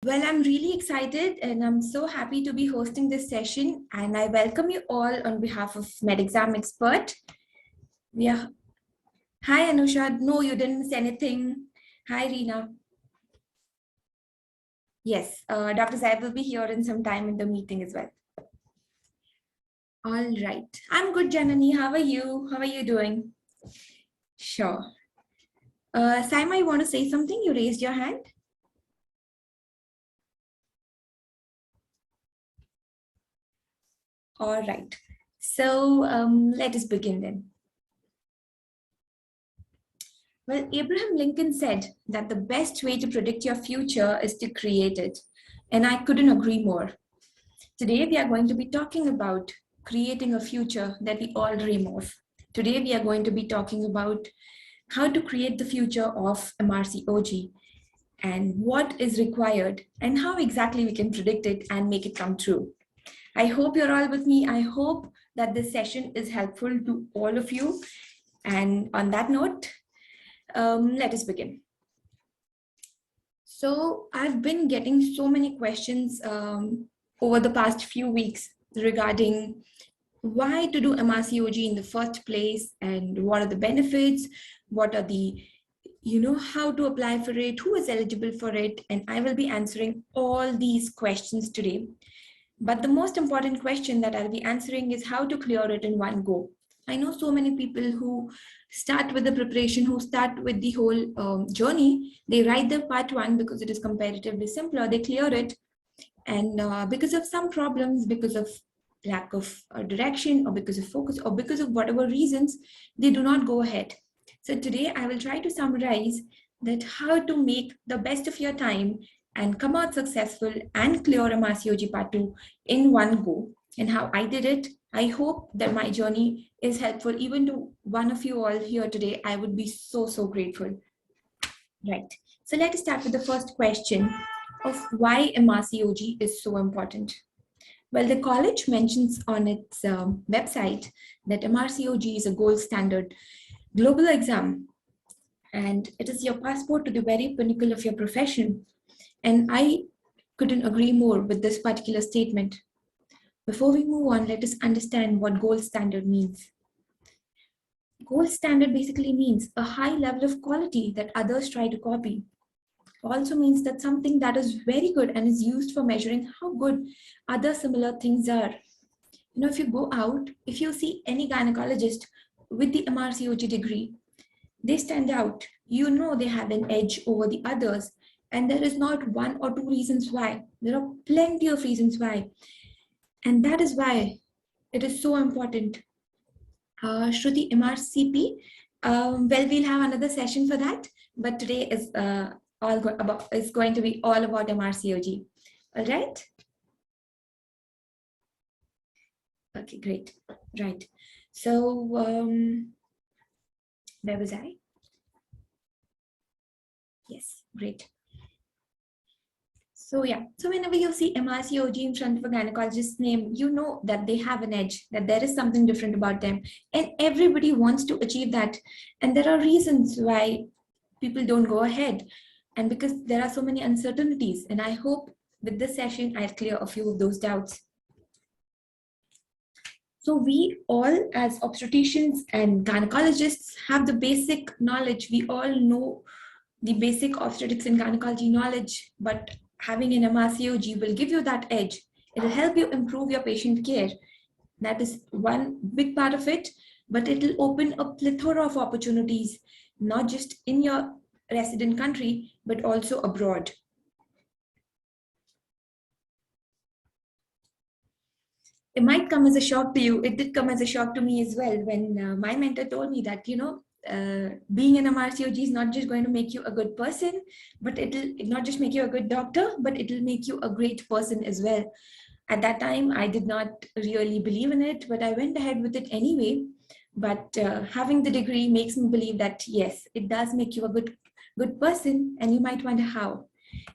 Well, I'm really excited and I'm so happy to be hosting this session, and I welcome you all on behalf of MedExam Expert. Yeah. Hi, Anusha. No, you didn't miss anything. Hi, Reena. Yes, Dr. Zaid will be here in some time in the meeting as well. All right. I'm good, Janani. How are you? How are you doing? Sure. Saima, you want to say something? You raised your hand. All right. So let us begin then. Well, Abraham Lincoln said that the best way to predict your future is to create it. And I couldn't agree more. Today, we are going to be talking about creating a future that we all dream of. Today, we are going to be talking about how to create the future of MRCOG and what is required and how exactly we can predict it and make it come true. I hope you're all with me. I hope that this session is helpful to all of you. And on that note, let us begin. So I've been getting so many questions over the past few weeks regarding why to do MRCOG in the first place and what are the benefits, what are the, how to apply for it, who is eligible for it, and I will be answering all these questions today. But the most important question that I'll be answering is how to clear it in one go. I know so many people who start with the preparation, who start with the whole journey. They write the part one because it is comparatively simpler. They clear it. And because of some problems, because of lack of direction, or because of focus, or because of whatever reasons, they do not go ahead. So today I will try to summarize that how to make the best of your time and come out successful and clear MRCOG Part 2 in one go, and how I did it. I hope that my journey is helpful even to one of you all here today. I would be so grateful. Right. So let us start with the first question of why MRCOG is so important. Well, the college mentions on its website that MRCOG is a gold standard global exam, and it is your passport to the very pinnacle of your profession. And I couldn't agree more with this particular statement. Before we move on, let us understand what gold standard means. Gold standard basically means a high level of quality that others try to copy. Also means that something that is very good and is used for measuring how good other similar things are. If you go out, if you see any gynecologist with the MRCOG degree, they stand out. They have an edge over the others. And there is not one or two reasons why. There are plenty of reasons why. And that is why it is so important. Shruti, MRCP, well, we'll have another session for that. But today is going to be all about MRCOG. All right? Okay, great. Right. So where was I? Yes, great. So yeah, so whenever you see MRCOG in front of a gynecologist's name, you know that they have an edge, that there is something different about them. And everybody wants to achieve that. And there are reasons why people don't go ahead. And because there are so many uncertainties. And I hope with this session, I'll clear a few of those doubts. So we all as obstetricians and gynecologists have the basic knowledge. We all know the basic obstetrics and gynecology knowledge, but having an MRCOG will give you that edge. It will help you improve your patient care. That is one big part of it, but it will open a plethora of opportunities, not just in your resident country, but also abroad. It might come as a shock to you. It did come as a shock to me as well when my mentor told me that, being an MRCOG is not just going to make you a good person, but it'll not just make you a good doctor, but it'll make you a great person as well. At that time, I did not really believe in it, but I went ahead with it anyway. But having the degree makes me believe that, yes, it does make you a good person, and you might wonder how.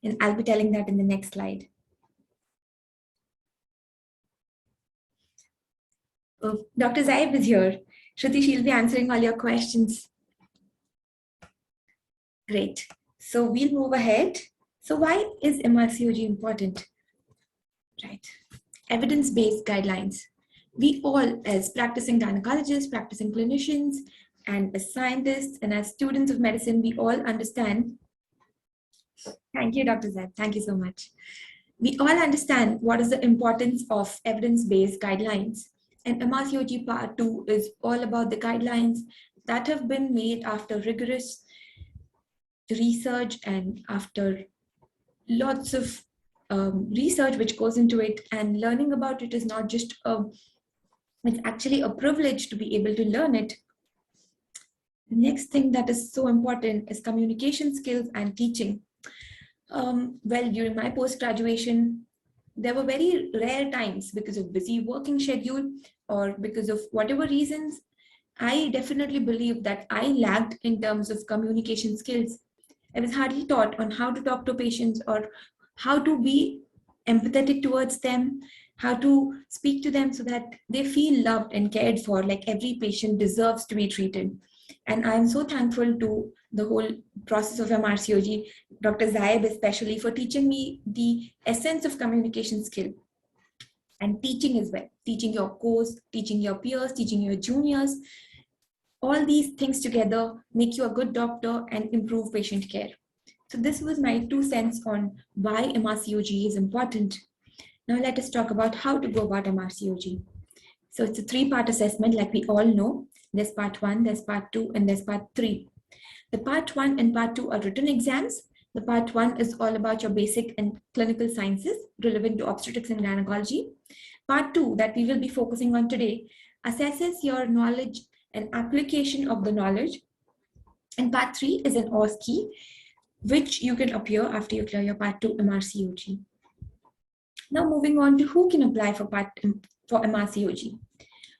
And I'll be telling that in the next slide. Oh, Dr. Zaib is here. Shruti, she'll be answering all your questions. Great. So we'll move ahead. So why is MRCOG important? Right. Evidence-based guidelines. We all, as practicing gynecologists, practicing clinicians, and as scientists and as students of medicine, we all understand. Thank you, Dr. Zed. Thank you so much. We all understand what is the importance of evidence-based guidelines. And MRCOG Part 2 is all about the guidelines that have been made after rigorous research and after lots of research which goes into it, and learning about it is not just it's actually a privilege to be able to learn it. The next thing that is so important is communication skills and teaching. Well, during my post-graduation, there were very rare times because of busy working schedule or because of whatever reasons, I definitely believe that I lacked in terms of communication skills. I was hardly taught on how to talk to patients or how to be empathetic towards them, how to speak to them so that they feel loved and cared for, like every patient deserves to be treated. And I'm so thankful to the whole process of MRCOG, Dr. Zaib especially, for teaching me the essence of communication skill and teaching as well, teaching your course, teaching your peers, teaching your juniors. All these things together make you a good doctor and improve patient care. So this was my 2 cents on why MRCOG is important. Now let us talk about how to go about MRCOG. So it's a 3-part assessment, like we all know. There's part 1, there's part 2, and there's part 3. The part 1 and part 2 are written exams. The part 1 is all about your basic and clinical sciences relevant to obstetrics and gynecology. Part 2, that we will be focusing on today, assesses your knowledge and application of the knowledge. And part 3 is an OSCE, which you can appear after you clear your part 2 MRCOG. Now moving on to who can apply for MRCOG.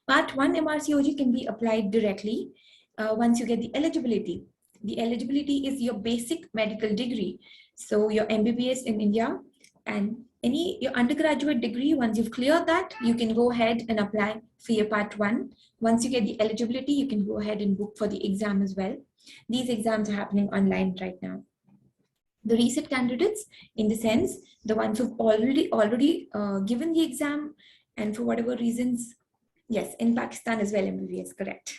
Part 1 MRCOG can be applied directly once you get the eligibility. The eligibility is your basic medical degree. So your MBBS in India and your undergraduate degree, once you've cleared that, you can go ahead and apply for your part 1. Once you get the eligibility, you can go ahead and book for the exam as well. These exams are happening online right now. The reset candidates, in the sense, the ones who've already given the exam and for whatever reasons, yes, in Pakistan as well, MBBS, correct.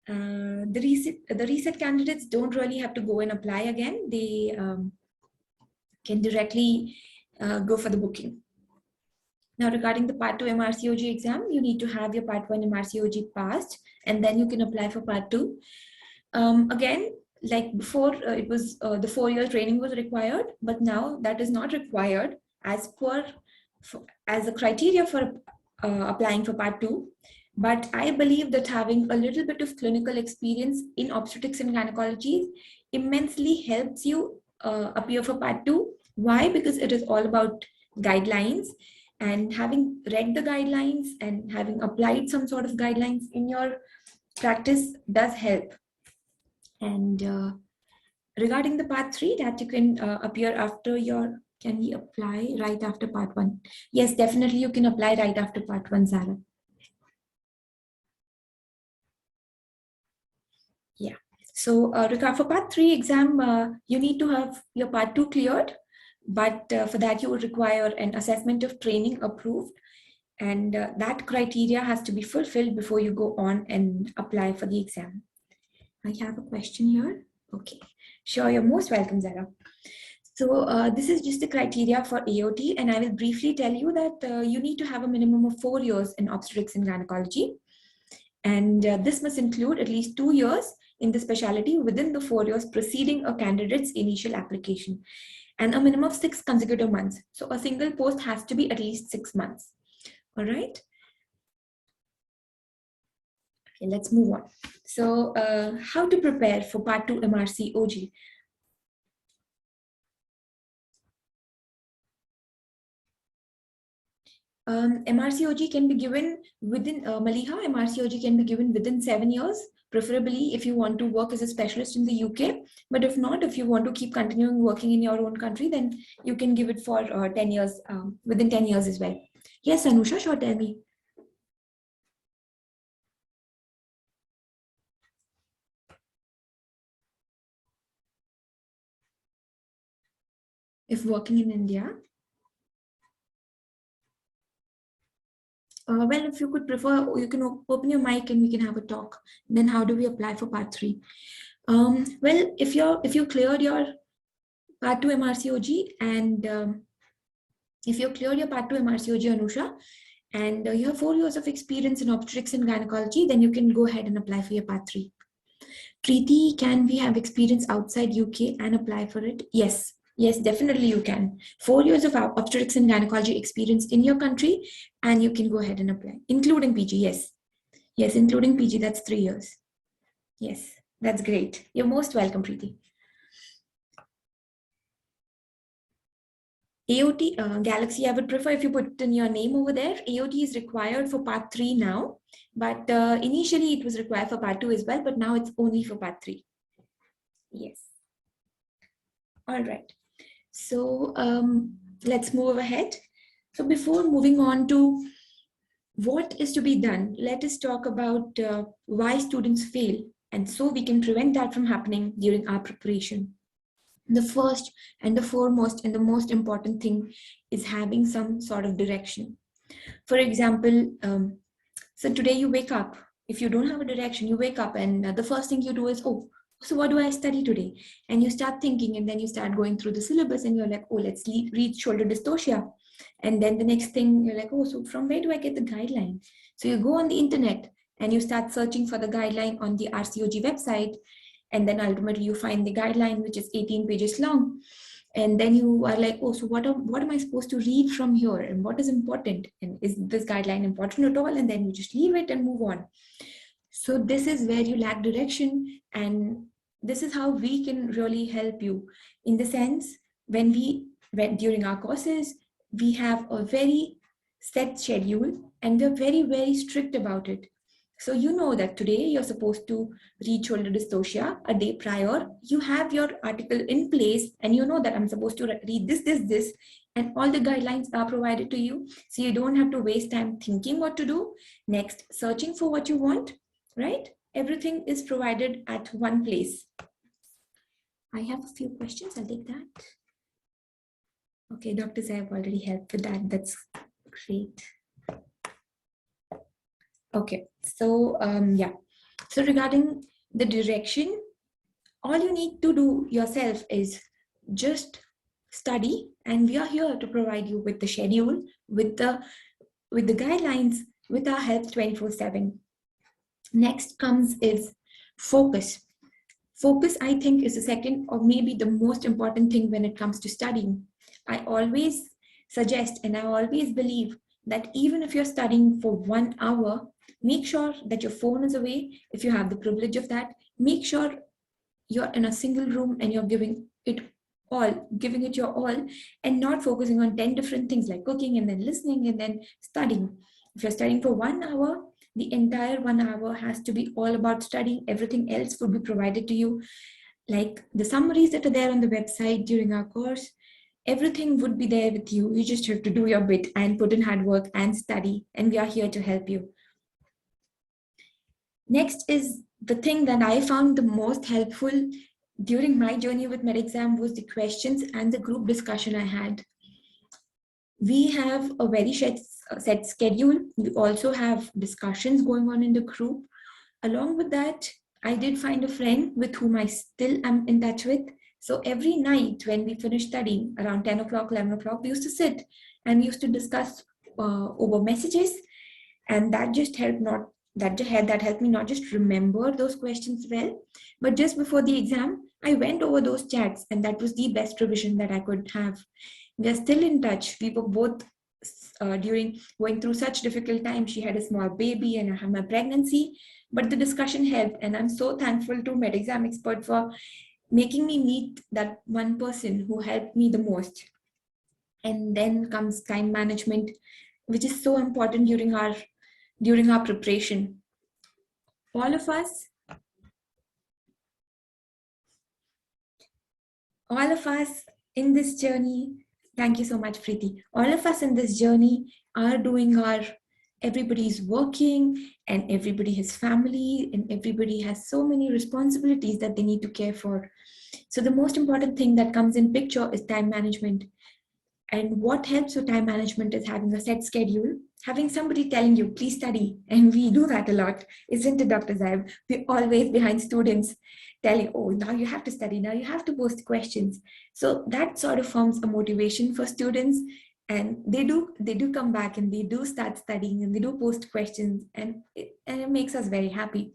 The reset candidates don't really have to go and apply again. They can directly go for the booking. Now, regarding the part 2 MRCOG exam, you need to have your part 1 MRCOG passed, and then you can apply for part 2. Again, like before, it was the 4-year training was required, but now that is not required as a criteria for applying for part 2. But I believe that having a little bit of clinical experience in obstetrics and gynecology immensely helps you appear for part 2. Why? Because it is all about guidelines, and having read the guidelines and having applied some sort of guidelines in your practice does help. And regarding the part 3, that you can appear after can we apply right after part 1? Yes, definitely you can apply right after part 1, Sarah. Yeah. So for part 3 exam, you need to have your part 2 cleared, but for that you will require an assessment of training approved, and that criteria has to be fulfilled before you go on and apply for the exam. I have a question here. Okay, sure, you're most welcome, Zara. So this is just the criteria for AOT, and I will briefly tell you that you need to have a minimum of 4 years in obstetrics and gynecology, and this must include at least 2 years in the specialty within the 4 years preceding a candidate's initial application, and a minimum of 6 consecutive months. So a single post has to be at least 6 months. All right. Okay, let's move on. So how to prepare for part 2 MRCOG? MRCOG can be given within Maliha. MRCOG can be given within 7 years, preferably if you want to work as a specialist in the UK. But if not, if you want to keep continuing working in your own country, then you can give it for 10 years, within 10 years as well. Yes, Anusha, sure, tell me. if working in India? Well, if you could prefer, you can open your mic and we can have a talk. Then how do we apply for part 3? Well, if you cleared your part 2 MRCOG and if you cleared your part 2 MRCOG, Anusha, and you have 4 years of experience in obstetrics and gynecology, then you can go ahead and apply for your part 3. Preeti, can we have experience outside UK and apply for it? Yes. Yes, definitely you can. 4 years of obstetrics and gynecology experience in your country, and you can go ahead and apply, including PG. Yes. Yes, including PG, that's 3 years. Yes, that's great. You're most welcome, Preeti. AOT, Galaxy, I would prefer if you put in your name over there. AOT is required for part 3 now, but initially it was required for part 2 as well, but now it's only for part 3. Yes. All right. So let's move ahead. So before moving on to what is to be done, let us talk about why students fail, and so we can prevent that from happening during our preparation. The first and the foremost and the most important thing is having some sort of direction. For example, so today you wake up. If you don't have a direction, you wake up and the first thing you do is, oh, so what do I study today? And you start thinking, and then you start going through the syllabus and you're like, oh, let's read shoulder dystocia. And then the next thing you're like, oh, so from where do I get the guideline? So you go on the internet and you start searching for the guideline on the RCOG website. And then ultimately you find the guideline, which is 18 pages long. And then you are like, oh, so what am I supposed to read from here? And what is important? And is this guideline important at all? And then you just leave it and move on. So this is where you lack direction. And this is how we can really help you. In the sense, when during our courses, we have a very set schedule and we're very, very strict about it. So you know that today you're supposed to read shoulder dystocia a day prior. You have your article in place and you know that I'm supposed to read this, and all the guidelines are provided to you. So you don't have to waste time thinking what to do. Next, searching for what you want, right? Everything is provided at one place. I have a few questions, I'll take that. Okay, doctors have already helped with that. That's great. Okay, so yeah. So regarding the direction, all you need to do yourself is just study, and we are here to provide you with the schedule, with the guidelines, with our help 24/7. Next comes is focus. Focus, I think, is the second or maybe the most important thing when it comes to studying. I always suggest and I always believe that even if you're studying for 1 hour, make sure that your phone is away. If you have the privilege of that, make sure you're in a single room and you're giving it your all, and not focusing on 10 different things like cooking and then listening and then studying. If you're studying for 1 hour, the entire 1 hour has to be all about studying. Everything else would be provided to you, like the summaries that are there on the website during our course. Everything would be there with you. You just have to do your bit and put in hard work and study, and we are here to help you. Next is the thing that I found the most helpful during my journey with MedExam was the questions and the group discussion I had. We have a very set schedule. We also have discussions going on in the group. Along with that, I did find a friend with whom I still am in touch with. So every night when we finished studying around 10 o'clock, 11 o'clock, we used to sit and we used to discuss over messages. And that just helped that helped me not just remember those questions well, but just before the exam, I went over those chats, and that was the best revision that I could have. We are still in touch. We were both during going through such difficult times. She had a small baby and I had my pregnancy, but the discussion helped, and I'm so thankful to MedExam Expert for making me meet that one person who helped me the most. And then comes time management, which is so important during our preparation. All of us in this journey, thank you so much, Preeti. All of us in this journey are doing everybody's working, and everybody has family, and everybody has so many responsibilities that they need to care for. So the most important thing that comes in picture is time management. And what helps with time management is having a set schedule, having somebody telling you, please study. And we do that a lot, isn't it, Dr. Zaib? We're always behind students telling, oh, now you have to study, now you have to post questions. So that sort of forms a motivation for students. And they do come back and they do start studying and they do post questions, and it makes us very happy.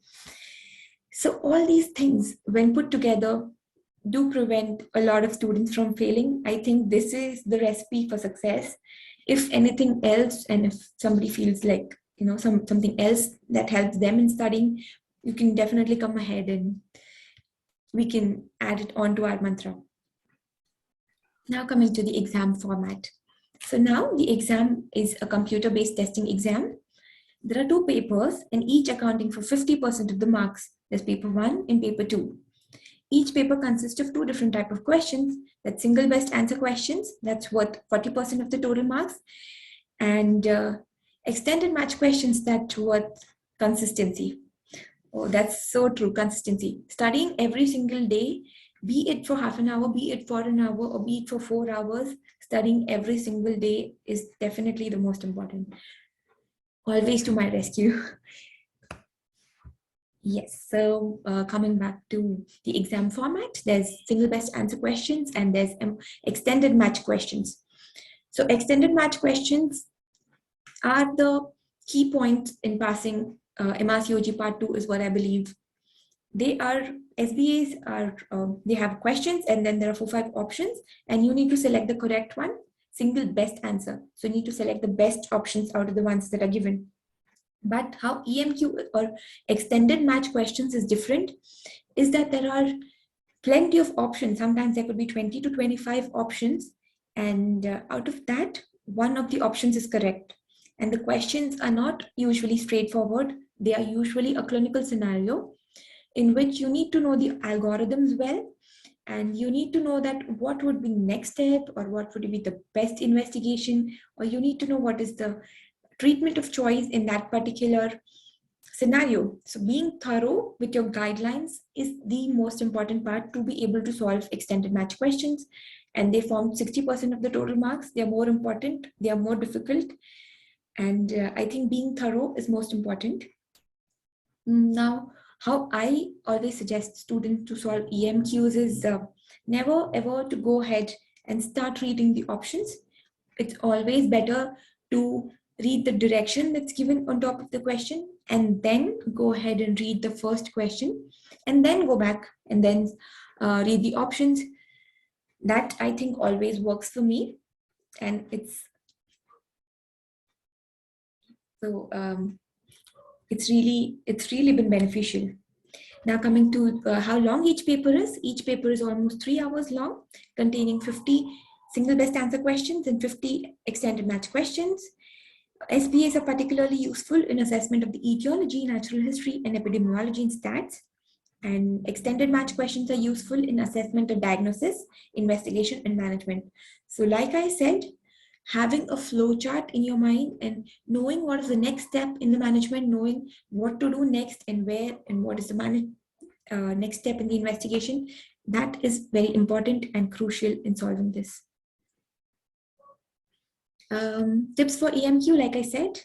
So all these things, when put together, do prevent a lot of students from failing. I think this is the recipe for success. If anything else, and if somebody feels like, something else that helps them in studying, you can definitely come ahead and we can add it on to our mantra. Now coming to the exam format. So now the exam is a computer-based testing exam. There are 2 papers and each accounting for 50% of the marks. There's paper 1 and paper 2. Each paper consists of 2 different types of questions. That's single best answer questions. That's worth 40% of the total marks. And extended match questions that's worth consistency. Oh, that's so true, consistency. Studying every single day, be it for half an hour, be it for an hour, or be it for 4 hours, studying every single day is definitely the most important. Always to my rescue. Yes, so coming back to the exam format, there's single best answer questions and there's extended match questions. So extended match questions are the key points in passing MRCOG Part 2 is what I believe. They are, SBAs are, they have questions and then there are 4-5 options and you need to select the correct one, single best answer. So you need to select the best options out of the ones that are given. But how EMQ or extended match questions is different is that there are plenty of options. Sometimes there could be 20 to 25 options. And out of that, one of the options is correct. And the questions are not usually straightforward. They are usually a clinical scenario in which you need to know the algorithms well. And you need to know that what would be next step or what would be the best investigation, or you need to know what is the treatment of choice in that particular scenario. So being thorough with your guidelines is the most important part to be able to solve extended match questions. And they form 60% of the total marks. They are more important. They are more difficult. And I think being thorough is most important. Now, how I always suggest students to solve EMQs is never ever to go ahead and start reading the options. It's always better to read the direction that's given on top of the question and then go ahead and read the first question and then go back and then read the options. That I think always works for me, and it's really been beneficial. Now coming to how long each paper is almost 3 hours long, containing 50 single best answer questions and 50 extended match questions. SBAs are particularly useful in assessment of the etiology, natural history, and epidemiology and stats. And extended match questions are useful in assessment of diagnosis, investigation, and management. So like I said, having a flow chart in your mind and knowing what is the next step in the management, knowing what to do next and where and what is the next step in the investigation, that is very important and crucial in solving this. Tips for EMQ, like I said,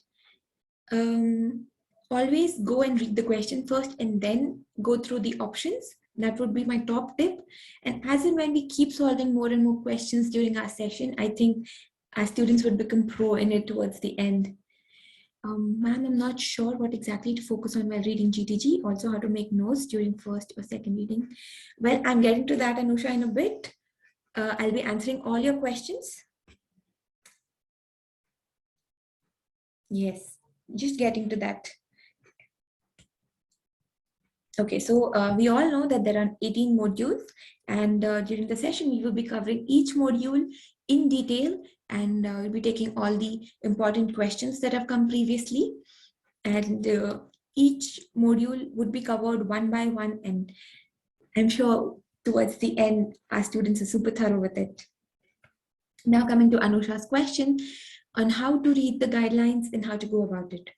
always go and read the question first and then go through the options. That would be my top tip. And as and when we keep solving more and more questions during our session, I think our students would become pro in it towards the end. Ma'am, I'm not sure what exactly to focus on while reading GTG, also how to make notes during first or second reading. Well, I'm getting to that, Anusha, in a bit. I'll be answering all your questions. Yes, just getting to that. Okay, so we all know that there are 18 modules, and during the session, we will be covering each module in detail, and we'll be taking all the important questions that have come previously, and each module would be covered one by one, and I'm sure towards the end, our students are super thorough with it. Now coming to Anusha's question on how to read the guidelines and how to go about it.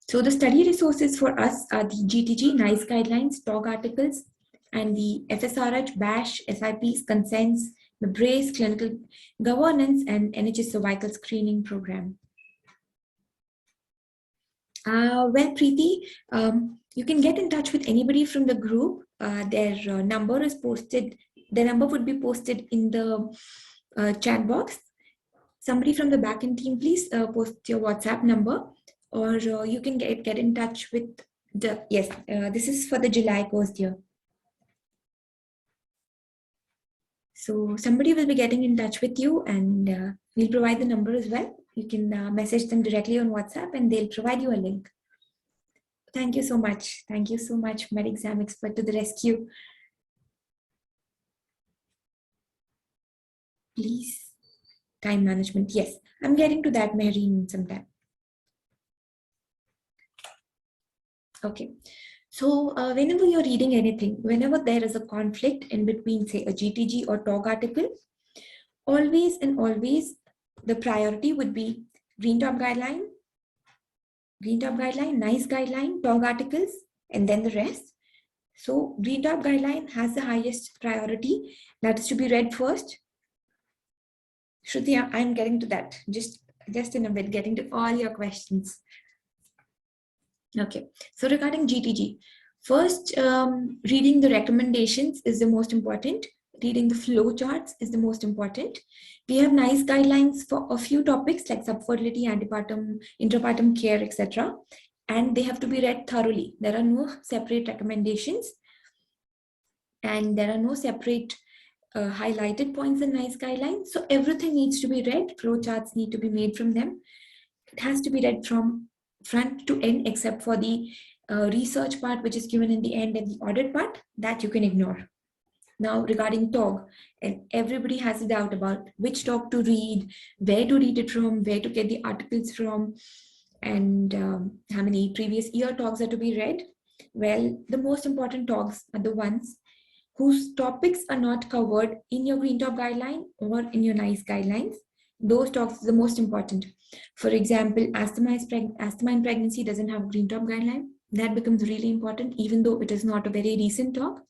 So the study resources for us are the GTG, NICE guidelines, TOG articles, and the FSRH, BASH, SIPs, consents, the BRACE, clinical governance, and NHS cervical screening program. Well, Preeti, you can get in touch with anybody from the group. Their number is posted. The number would be posted in the chat box. Somebody from the backend team, please post your WhatsApp number, or you can get in touch with the, yes, this is for the July course year. So somebody will be getting in touch with you, and we'll provide the number as well. You can message them directly on WhatsApp and they'll provide you a link. Thank you so much. Thank you so much, Med Exam Expert to the rescue. Please, time management. Yes, I'm getting to that, Mehreen, sometime. Okay. So whenever you're reading anything, whenever there is a conflict in between, say, a GTG or TOG article, always and always the priority would be Green Top Guideline, NICE Guideline, TOG articles, and then the rest. So Green Top Guideline has the highest priority. That is to be read first. Shruti, I'm getting to that. Just in a bit, getting to all your questions. Okay, so regarding GTG, first, reading the recommendations is the most important. Reading the flow charts is the most important. We have NICE guidelines for a few topics like subfertility, antepartum, intrapartum care, etc. And they have to be read thoroughly. There are no separate recommendations, and there are no separate highlighted points in NICE guidelines. So everything needs to be read. Flow charts need to be made from them. It has to be read from front to end, except for the research part, which is given in the end, and the audit part, that you can ignore. Now, regarding TOG, and everybody has a doubt about which TOG to read, where to read it from, where to get the articles from, and how many previous year TOGs are to be read. Well, the most important TOGs are the ones whose topics are not covered in your Green Top guideline or in your NICE guidelines. Those TOGs are the most important. For example, asthma in pregnancy doesn't have Green Top guideline. That becomes really important, even though it is not a very recent TOG.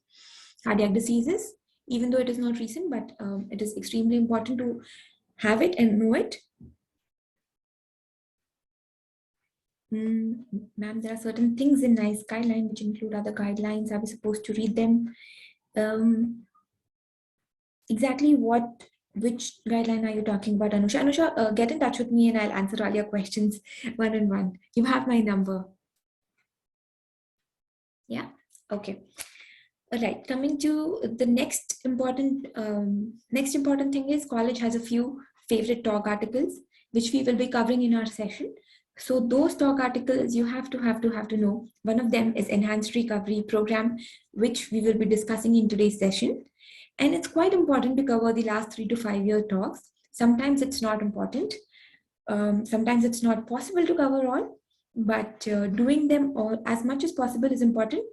Cardiac diseases, even though it is not recent, but it is extremely important to have it and know it. Ma'am, there are certain things in NICE guideline which include other guidelines. Are we supposed to read them? Exactly which guideline are you talking about, Anusha? Anusha, get in touch with me and I'll answer all your questions one-on-one. You have my number. Yeah, okay. All right, coming to the next important thing is college has a few favorite talk articles, which we will be covering in our session. So those talk articles you have to know. One of them is Enhanced Recovery Program, which we will be discussing in today's session. And it's quite important to cover the last 3 to 5 year talks. Sometimes it's not important. Sometimes it's not possible to cover all, but doing them all as much as possible is important.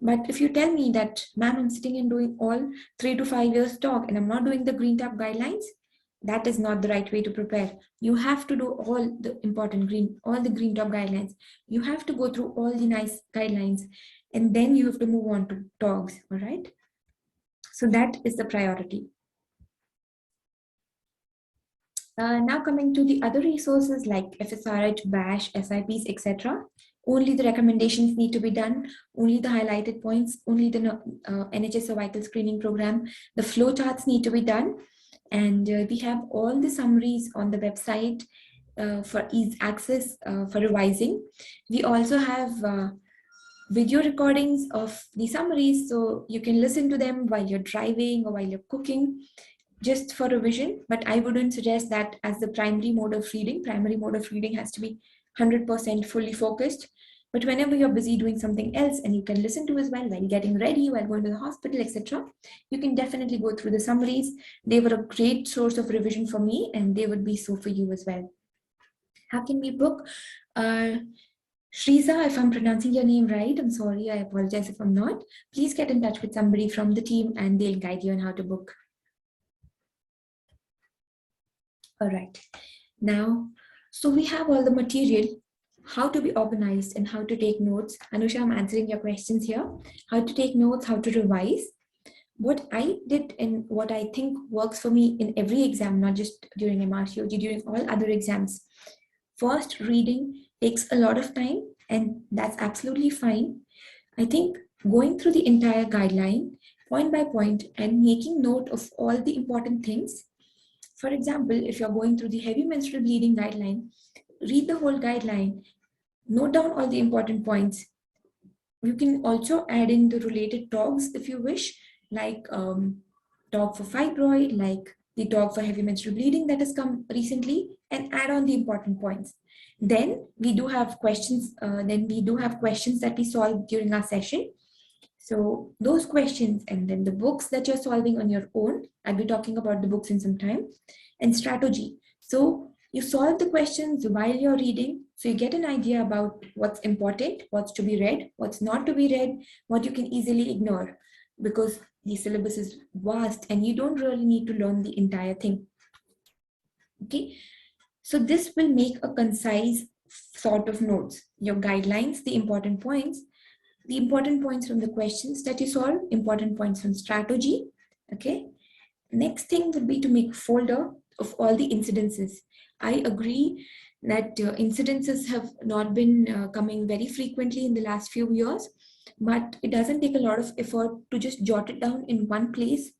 But if you tell me that, ma'am, I'm sitting and doing all 3 to 5 years talk and I'm not doing the Green Top guidelines, that is not the right way to prepare. You have to do all the important Green Top guidelines. You have to go through all the NICE guidelines, and then you have to move on to talks, all right? So that is the priority. Now coming to the other resources like FSRH, BASH, SIPs, etc. Only the recommendations need to be done, only the highlighted points, only the NHS cervical screening program, the flow charts need to be done. And we have all the summaries on the website for ease access for revising. We also have video recordings of the summaries, so you can listen to them while you're driving or while you're cooking, just for revision. But I wouldn't suggest that as the primary mode of reading. Primary mode of reading has to be 100% fully focused. But whenever you're busy doing something else and you can listen to as well while getting ready, while going to the hospital, etc., you can definitely go through the summaries. They were a great source of revision for me, and they would be so for you as well. How can we book? Shriza, if I'm pronouncing your name right, I'm sorry, I apologize if I'm not. Please get in touch with somebody from the team and they'll guide you on how to book. All right, now, so we have all the material, how to be organized and how to take notes. Anusha, I'm answering your questions here. How to take notes, how to revise. what I did and what I think works for me in every exam, not just during MRCOG, during all other exams. First, reading takes a lot of time, and that's absolutely fine. I think going through the entire guideline, point by point, and making note of all the important things. For example, if you're going through the heavy menstrual bleeding guideline, read the whole guideline, note down all the important points. You can also add in the related talks if you wish, like talk for fibroid, like the talk for heavy menstrual bleeding that has come recently, and add on the important points. Then we do have questions. That we solve during our session. So those questions, and then the books that you're solving on your own. I'll be talking about the books in some time, and strategy. So you solve the questions while you're reading, so you get an idea about what's important, what's to be read, what's not to be read, what you can easily ignore, because the syllabus is vast and you don't really need to learn the entire thing. Okay, so this will make a concise sort of notes, your guidelines, the important points from the questions that you solve, important points from strategy. Okay, next thing would be to make a folder of all the incidences. I agree that incidences have not been coming very frequently in the last few years, but it doesn't take a lot of effort to just jot it down in one place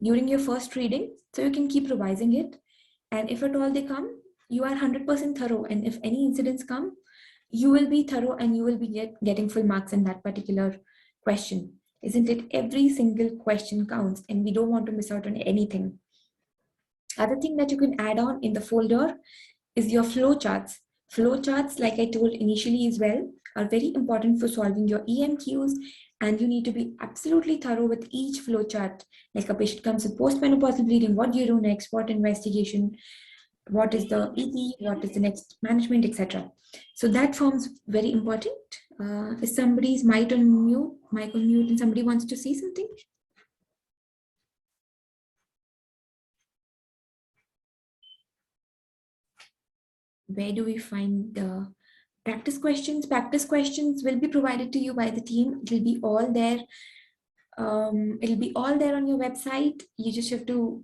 during your first reading, so you can keep revising it. And if at all they come, you are 100% thorough. And if any incidents come, you will be thorough and you will be getting full marks in that particular question. Isn't it? Every single question counts and we don't want to miss out on anything. Other thing that you can add on in the folder is your flow charts. Flow charts, like I told initially as well, are very important for solving your EMQs, and you need to be absolutely thorough with each flow chart. Like a patient comes with postmenopausal bleeding, what do you do next? What investigation? What is the ED? What is the next management, etc. So that forms very important. If somebody's mic on mute, and somebody wants to say something. Where do we find the practice questions? Practice questions will be provided to you by the team. It will be all there. It'll be all there on your website. You just have to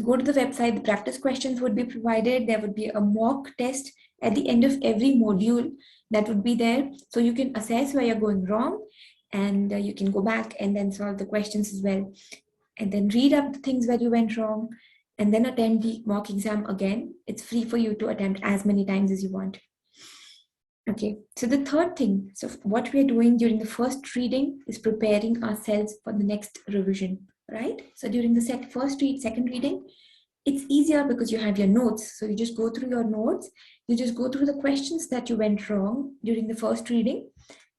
go to the website. The practice questions would be provided. There would be a mock test at the end of every module that would be there. So you can assess where you're going wrong, and you can go back and then solve the questions as well. And then read up the things where you went wrong, and then attempt the mock exam again. It's free for you to attempt as many times as you want. Okay, so the third thing, so what we are doing during the first reading is preparing ourselves for the next revision, right? So during the second reading, it's easier because you have your notes. So you just go through your notes, you just go through the questions that you went wrong during the first reading,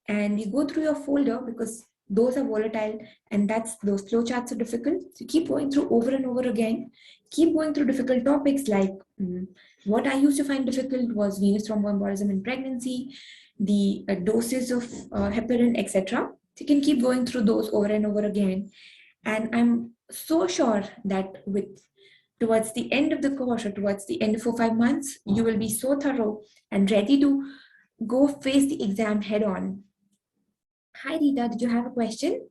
and you go through your folder because those are volatile and those flowcharts are difficult. So keep going through over and over again. Keep going through difficult topics like what I used to find difficult was venous thromboembolism in pregnancy, the doses of heparin, etc. So you can keep going through those over and over again. And I'm so sure that towards the end of the course or towards the end of 4 or 5 months, you will be so thorough and ready to go face the exam head on. Hi Rita, did you have a question?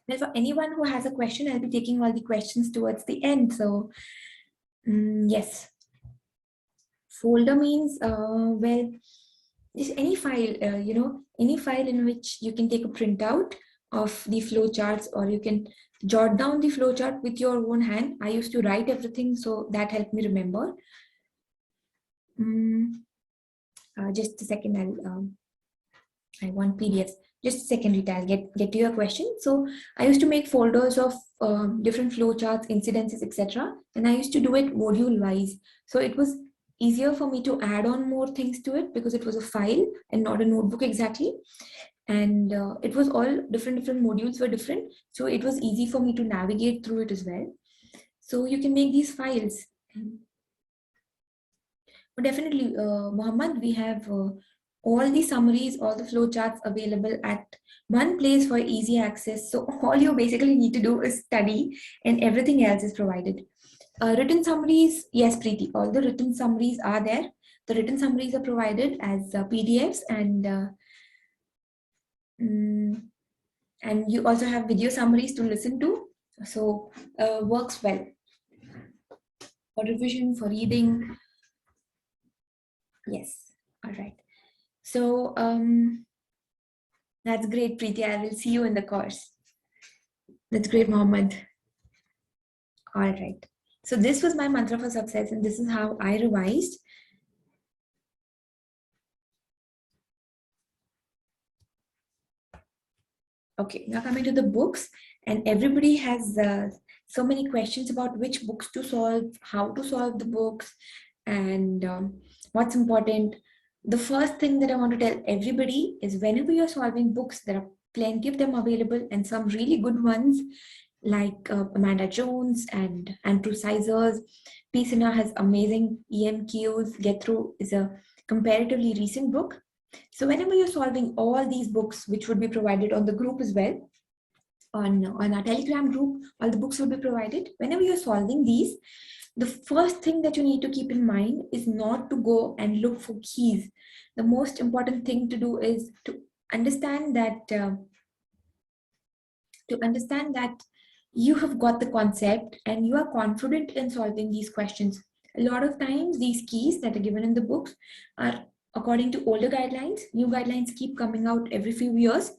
Well, for anyone who has a question, I'll be taking all the questions towards the end. So yes. Folder means, well, just any file, any file in which you can take a printout of the flow charts, or you can jot down the flow chart with your own hand. I used to write everything, so that helped me remember. Just a second, I want PDFs. Just a second, Rita, I'll get to your question. So I used to make folders of different flow charts, incidences, etc. And I used to do it module wise. So it was easier for me to add on more things to it because it was a file and not a notebook exactly. And it was all different modules were different. So it was easy for me to navigate through it as well. So you can make these files. But definitely, Mohammed, we have all the summaries, all the flow charts available at one place for easy access. So all you basically need to do is study, and everything else is provided. Written summaries, yes, Preeti, all the written summaries are there. The written summaries are provided as PDFs, and you also have video summaries to listen to. So works well for revision, for reading. Yes, all right. So that's great, Preeti. I will see you in the course. That's great, Mohammed. All right. So this was my mantra for success, and this is how I revised. Okay, now coming to the books, and everybody has so many questions about which books to solve, how to solve the books, and what's important. The first thing that I want to tell everybody is whenever you're solving books, there are plenty of them available, and some really good ones like Amanda Jones and Andrew Sizer's. Pisana has amazing EMQs. Get Through is a comparatively recent book. So whenever you're solving all these books, which would be provided on the group as well, on our Telegram group, all the books will be provided. Whenever you're solving these, the first thing that you need to keep in mind is not to go and look for keys. The most important thing to do is to understand that you have got the concept and you are confident in solving these questions. A lot of times, these keys that are given in the books are according to older guidelines. New guidelines keep coming out every few years.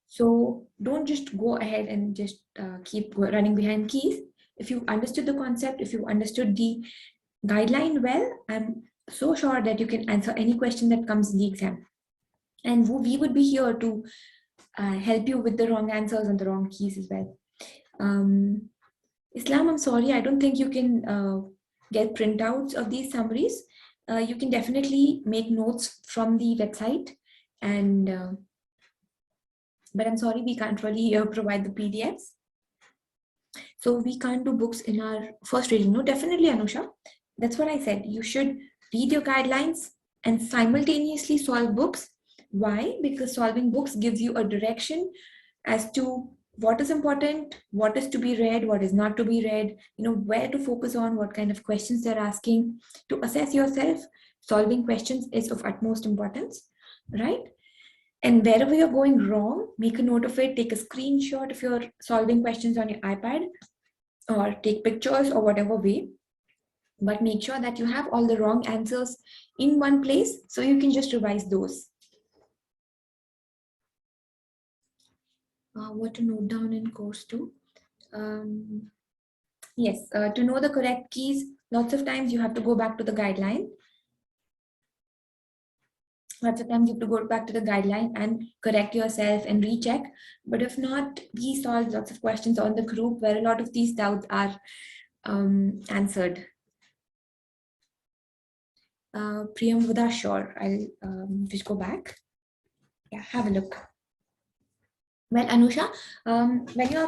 So don't just go ahead and just keep running behind keys. If you understood the concept, if you understood the guideline well, I'm so sure that you can answer any question that comes in the exam. And we would be here to help you with the wrong answers and the wrong keys as well. Islam, I'm sorry, I don't think you can get printouts of these summaries. You can definitely make notes from the website, and but I'm sorry, we can't really provide the PDFs. So we can't do books in our first reading. No, definitely, Anusha. That's what I said. You should read your guidelines and simultaneously solve books. Why? Because solving books gives you a direction as to what is important, what is to be read, what is not to be read, where to focus on, what kind of questions they're asking. To assess yourself, solving questions is of utmost importance, right? And wherever you're going wrong, make a note of it, take a screenshot of your solving questions on your iPad, or take pictures or whatever way. But make sure that you have all the wrong answers in one place so you can just revise those. What to note down in course 2? Yes, to know the correct keys, lots of times you have to go back to the guideline. Lots of times you have to go back to the guideline and correct yourself and recheck. But if not, we solve lots of questions on the group where a lot of these doubts are answered. Priyam, sure, I'll just go back. Yeah, have a look. Well, Anusha,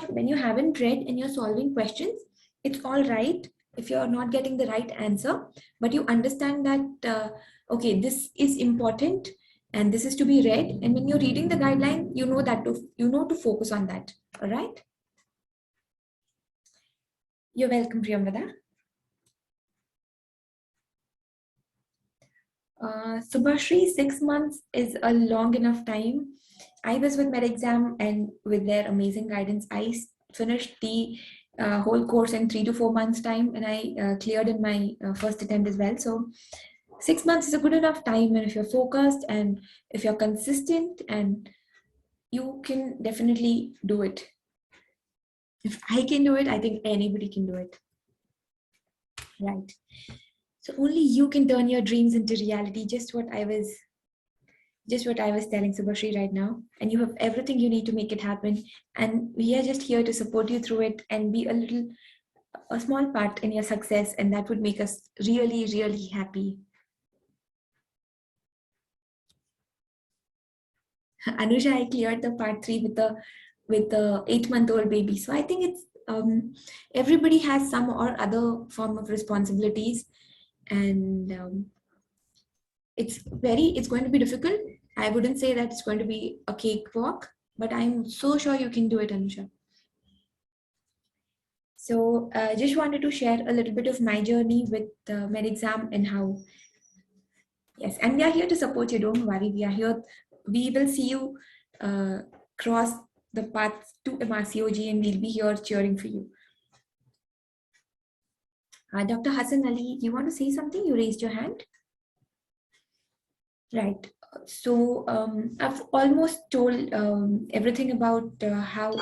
when you haven't read and you're solving questions, it's all right if you're not getting the right answer, but you understand that okay, this is important and this is to be read. And when you're reading the guideline, you know to focus on that. All right. You're welcome, Priyamvada. Subhashri, 6 months is a long enough time. I was with MedExam, and with their amazing guidance, I finished the whole course in 3 to 4 months time, and I cleared in my first attempt as well. So 6 months is a good enough time, and if you're focused and if you're consistent, and you can definitely do it. If I can do it, I think anybody can do it. Right. So only you can turn your dreams into reality. Just what I was telling Subhashri right now. And you have everything you need to make it happen. And we are just here to support you through it and be a small part in your success. And that would make us really, really happy. Anusha, I cleared the part 3 with the 8-month-old baby. So I think it's everybody has some or other form of responsibilities, and it's going to be difficult. I wouldn't say that it's going to be a cakewalk, but I'm so sure you can do it, Anusha. So just wanted to share a little bit of my journey with MedExam and how Yes, and we are here to support you. Don't worry. We are here. We will see you cross the path to MRCOG, and we'll be here cheering for you. Dr. Hassan Ali, you want to say something? You raised your hand. Right. So I've almost told everything about how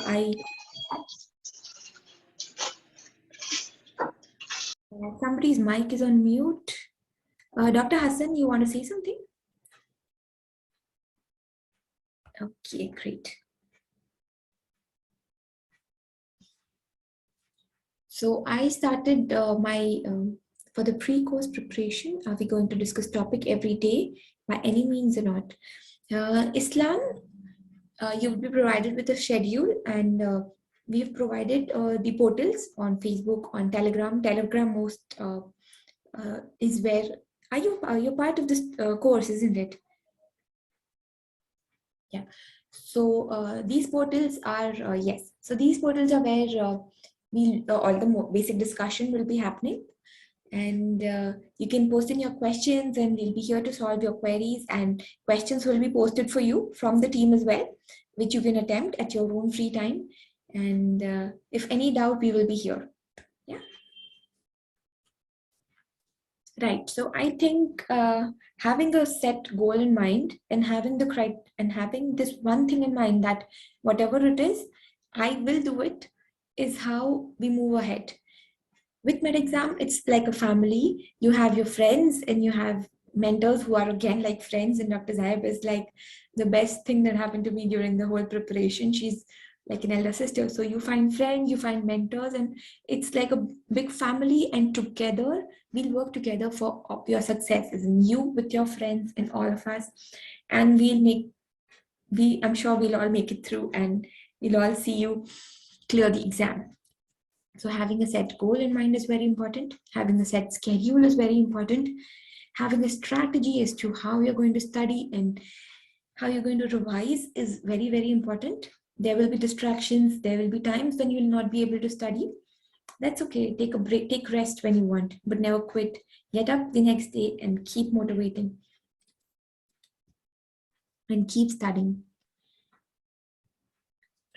somebody's mic is on mute. Dr. Hassan, you want to say something? Okay, great. So I started for the pre-course preparation. Are we going to discuss topic every day by any means or not? Islam, you will be provided with a schedule, and we have provided the portals on Facebook, on Telegram. Telegram most is where are you part of this course, isn't it? Yeah. So these portals are yes. So these portals are where all the basic discussion will be happening, and you can post in your questions, and we'll be here to solve your queries. And questions will be posted for you from the team as well, which you can attempt at your own free time. And if any doubt, we will be here. Yeah. Right. So I think having a set goal in mind and having this one thing in mind, that whatever it is, I will do it, is how we move ahead. With med exam, it's like a family. You have your friends and you have mentors who are again like friends. And Dr. Zaib is like the best thing that happened to me during the whole preparation. She's like an elder sister. So you find friends, you find mentors, and it's like a big family. And together, we'll work together for your successes, and you with your friends and all of us. And I'm sure we'll all make it through, and we'll all see you clear the exam. So having a set goal in mind is very important. Having a set schedule is very important. Having a strategy as to how you're going to study and how you're going to revise is very, very important. There will be distractions. There will be times when you will not be able to study. That's okay. Take a break, take rest when you want, but never quit. Get up the next day and keep motivating and keep studying.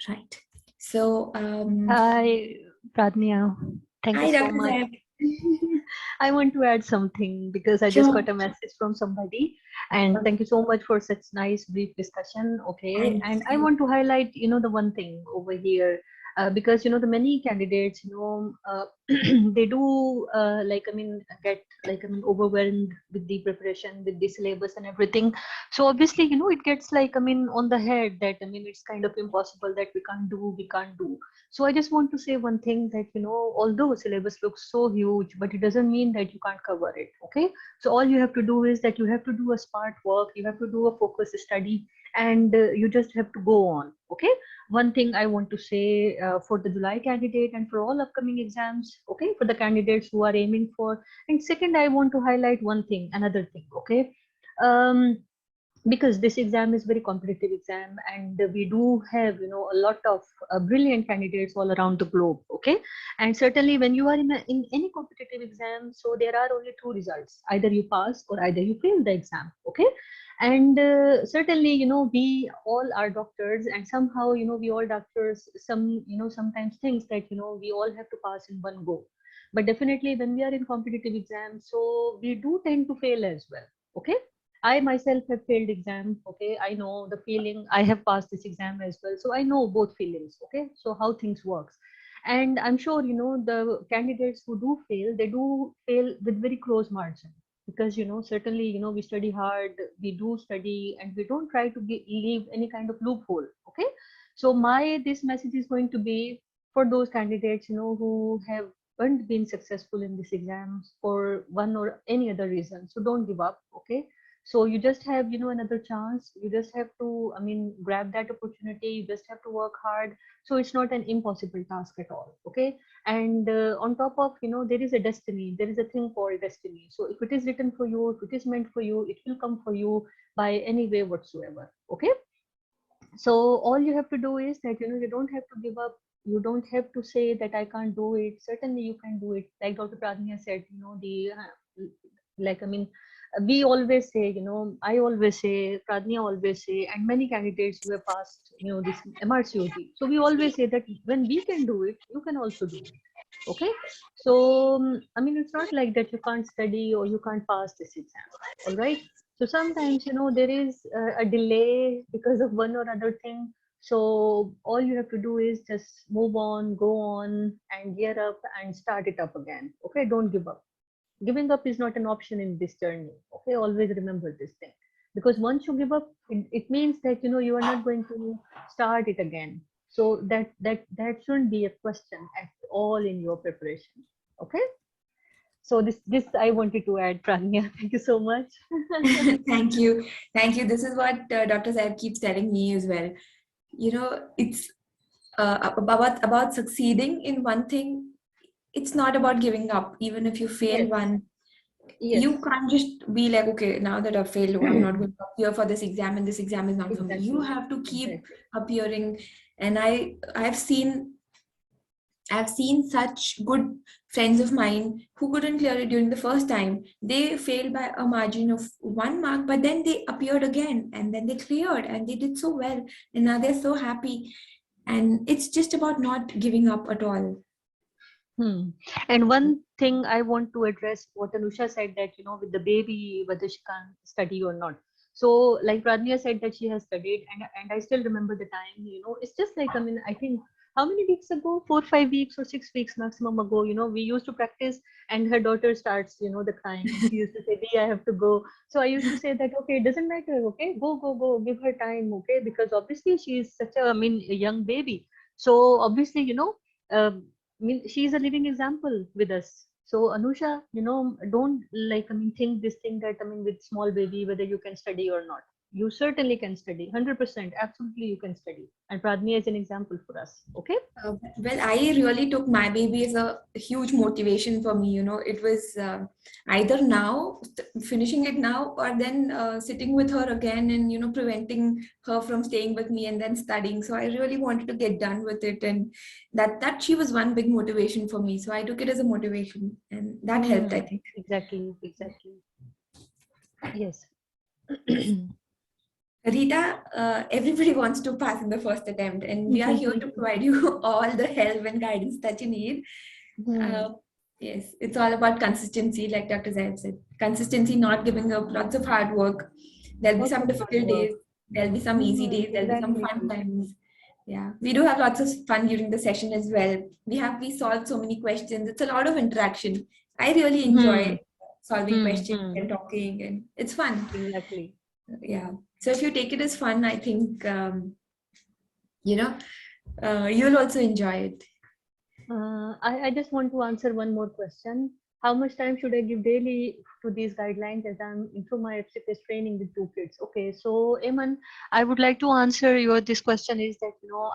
Right. So, Hi, Pradnya. Thank you hi, so Dr. much. Zaid. I want to add something because I just Sure. got a message from somebody, and thank you so much for such nice brief discussion. Okay, Thank and I you. want to highlight, the one thing over here, because the many candidates, they do get overwhelmed with the preparation, with the syllabus and everything. So obviously, it gets on the head that it's kind of impossible that we can't do. So I just want to say one thing that, although syllabus looks so huge, but it doesn't mean that you can't cover it. Okay. So all you have to do is that you have to do a smart work, you have to do a focused study, and you just have to go on. Okay. One thing I want to say for the July candidate and for all upcoming exams, okay, for the candidates who are aiming for. And second, I want to highlight one thing, another thing. Okay. Um, because this exam is very competitive exam, and we do have a lot of brilliant candidates all around the globe. Okay, and certainly when you are in any competitive exam, so there are only two results: either you pass or either you fail the exam. Okay, and certainly we all are doctors, and somehow we all doctors sometimes thinks that we all have to pass in one go. But definitely when we are in competitive exams, so we do tend to fail as well. Okay, I myself have failed exam. Okay, I know the feeling. I have passed this exam as well, so I know both feelings. Okay, so how things works, and I'm sure the candidates who do fail, they do fail with very close margin, because certainly we study hard, we do study, and we don't try to leave any kind of loophole. Okay, so my this message is going to be for those candidates who haven't been successful in this exams for one or any other reason. So don't give up. Okay, so you just have another chance. You just have to grab that opportunity. You just have to work hard. So it's not an impossible task at all. Okay, and on top of there is a destiny, there is a thing called destiny. So if it is written for you, if it is meant for you, it will come for you by any way whatsoever. Okay, so all you have to do is that you don't have to give up. You don't have to say that I can't do it. Certainly you can do it. Like Dr. Pradnya said, the like we always say, I always say, Pradnya always say, and many candidates who have passed, this MRCOG. So we always say that when we can do it, you can also do it. Okay. So, I mean, it's not like that you can't study or you can't pass this exam. All right. So sometimes, there is a delay because of one or other thing. So all you have to do is just move on, go on, and gear up and start it up again. Okay. Don't give up. Giving up is not an option in this journey. Okay, always remember this thing, because once you give up, it means that you are not going to start it again. So that shouldn't be a question at all in your preparation. Okay, so this I wanted to add, Pranya. Thank you so much. Thank you. Thank you. This is what Dr. Saib keeps telling me as well. It's about succeeding in one thing. It's not about giving up. Even if you fail Yes, one, yes. you can't just be like, okay, now that I've failed, I'm not going to appear for this exam, and this exam is not for me. You Exactly, have to keep exactly. appearing. And I've seen such good friends of mine who couldn't clear it during the first time. They failed by a margin of 1 mark, but then they appeared again and then they cleared and they did so well. And now they're so happy. And it's just about not giving up at all. And one thing I want to address what Anusha said, that with the baby, whether she can study or not. So like Pradnya said that she has studied, and I still remember the time. It's just like, I mean, I think how many weeks ago, 4 5 weeks or 6 weeks maximum ago, we used to practice, and her daughter starts, the crying, and she used to say, "Dee, I have to go." So I used to say that, okay, it doesn't matter, okay, go, give her time, okay, because obviously she is such a, I mean, a young baby. So obviously, I mean, she's a living example with us. So Anusha, don't like, I mean, think this thing that, I mean, with small baby, whether you can study or not. You certainly can study, 100%, absolutely you can study. And Pradnya is an example for us. Okay? Well, I really took my baby as a huge motivation for me. It was either now, finishing it now, or then sitting with her again and, preventing her from staying with me and then studying. So I really wanted to get done with it. And that she was one big motivation for me. So I took it as a motivation and that helped, I think. Exactly, exactly. Yes. Rita, everybody wants to pass in the first attempt, and we are here to provide you all the help and guidance that you need. Hmm. Uh, yes, it's all about consistency, like Dr. Zaid said. Consistency, not giving up, lots of hard work. There'll be Lots some of hard difficult work. days, there'll be some easy days, there'll be some Exactly. fun times. Yeah, we do have lots of fun during the session as well. We solved so many questions. It's a lot of interaction. I really Hmm. enjoy solving questions Hmm. and talking, and it's fun. Exactly. Yeah. So if you take it as fun, I think you know you'll also enjoy it. I just want to answer one more question. How much time should I give daily to these guidelines as I'm into my FCPS training with 2 kids? Okay, so Eamon, I would like to answer your this question is that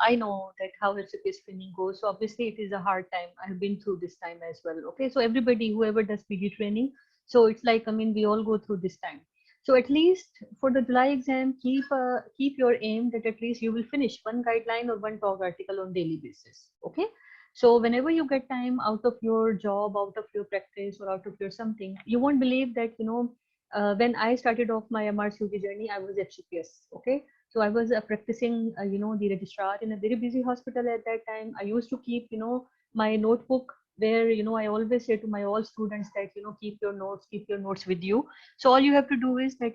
I know that how FCPS training goes. So obviously it is a hard time. I have been through this time as well. Okay, so everybody whoever does PD training, so it's like, I mean, we all go through this time. So at least for the July exam, keep your aim that at least you will finish one guideline or one talk article on daily basis. Okay, so whenever you get time out of your job, out of your practice, or out of your something, you won't believe that, when I started off my MRCOG journey, I was FCPS. Okay. So I was practicing, the registrar in a very busy hospital at that time. I used to keep, my notebook where, I always say to my all students that, keep your notes with you. So all you have to do is that,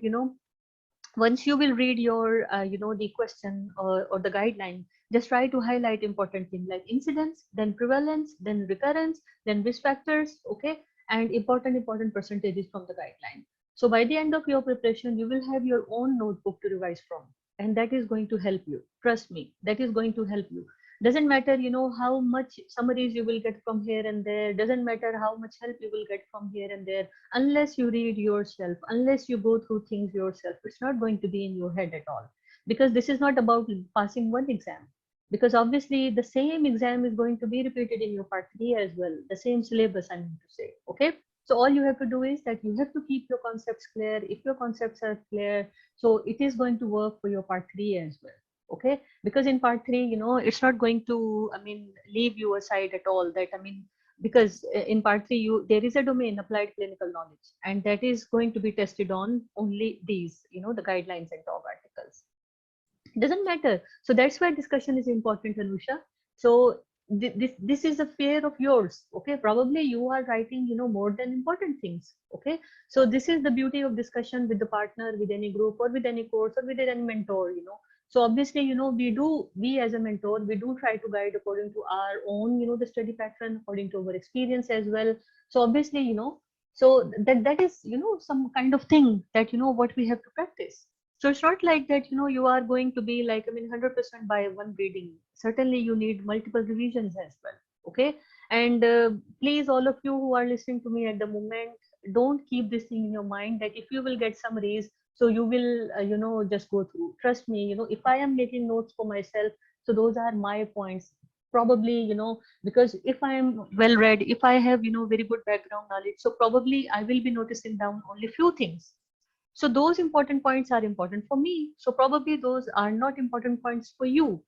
once you will read your the question or the guideline, just try to highlight important things like incidence, then prevalence, then recurrence, then risk factors, okay, and important percentages from the guideline. So by the end of your preparation, you will have your own notebook to revise from, and that is going to help you. Trust me, that is going to help you. Doesn't matter how much summaries you will get from here and there, doesn't matter how much help you will get from here and there, unless you read yourself, unless you go through things yourself, it's not going to be in your head at all. Because this is not about passing one exam. Because obviously the same exam is going to be repeated in your part 3 as well, the same syllabus, I mean to say. Okay. So all you have to do is that you have to keep your concepts clear. If your concepts are clear, so it is going to work for your part 3 as well. Okay. Because in part 3, it's not going to, I mean, leave you aside at all. That, I mean, because in part 3 there is a domain, applied clinical knowledge, and that is going to be tested on only these, the guidelines and top articles. It doesn't matter. So that's why discussion is important, Anusha. So this is a fear of yours. Okay, probably you are writing more than important things. Okay, so this is the beauty of discussion with the partner, with any group, or with any course, or with any mentor. So obviously, we as a mentor, we do try to guide according to our own, the study pattern, according to our experience as well. So obviously, so that is, some kind of thing that, what we have to practice. So it's not like that, you are going to be like, 100% by one reading. Certainly you need multiple revisions as well. Okay. And please, all of you who are listening to me at the moment, don't keep this thing in your mind that if you will get summaries, so you will, just go through. Trust me, if I am making notes for myself, so those are my points. Probably, because if I am well read, if I have, very good background knowledge, so probably I will be noticing down only few things. So those important points are important for me. So probably those are not important points for you.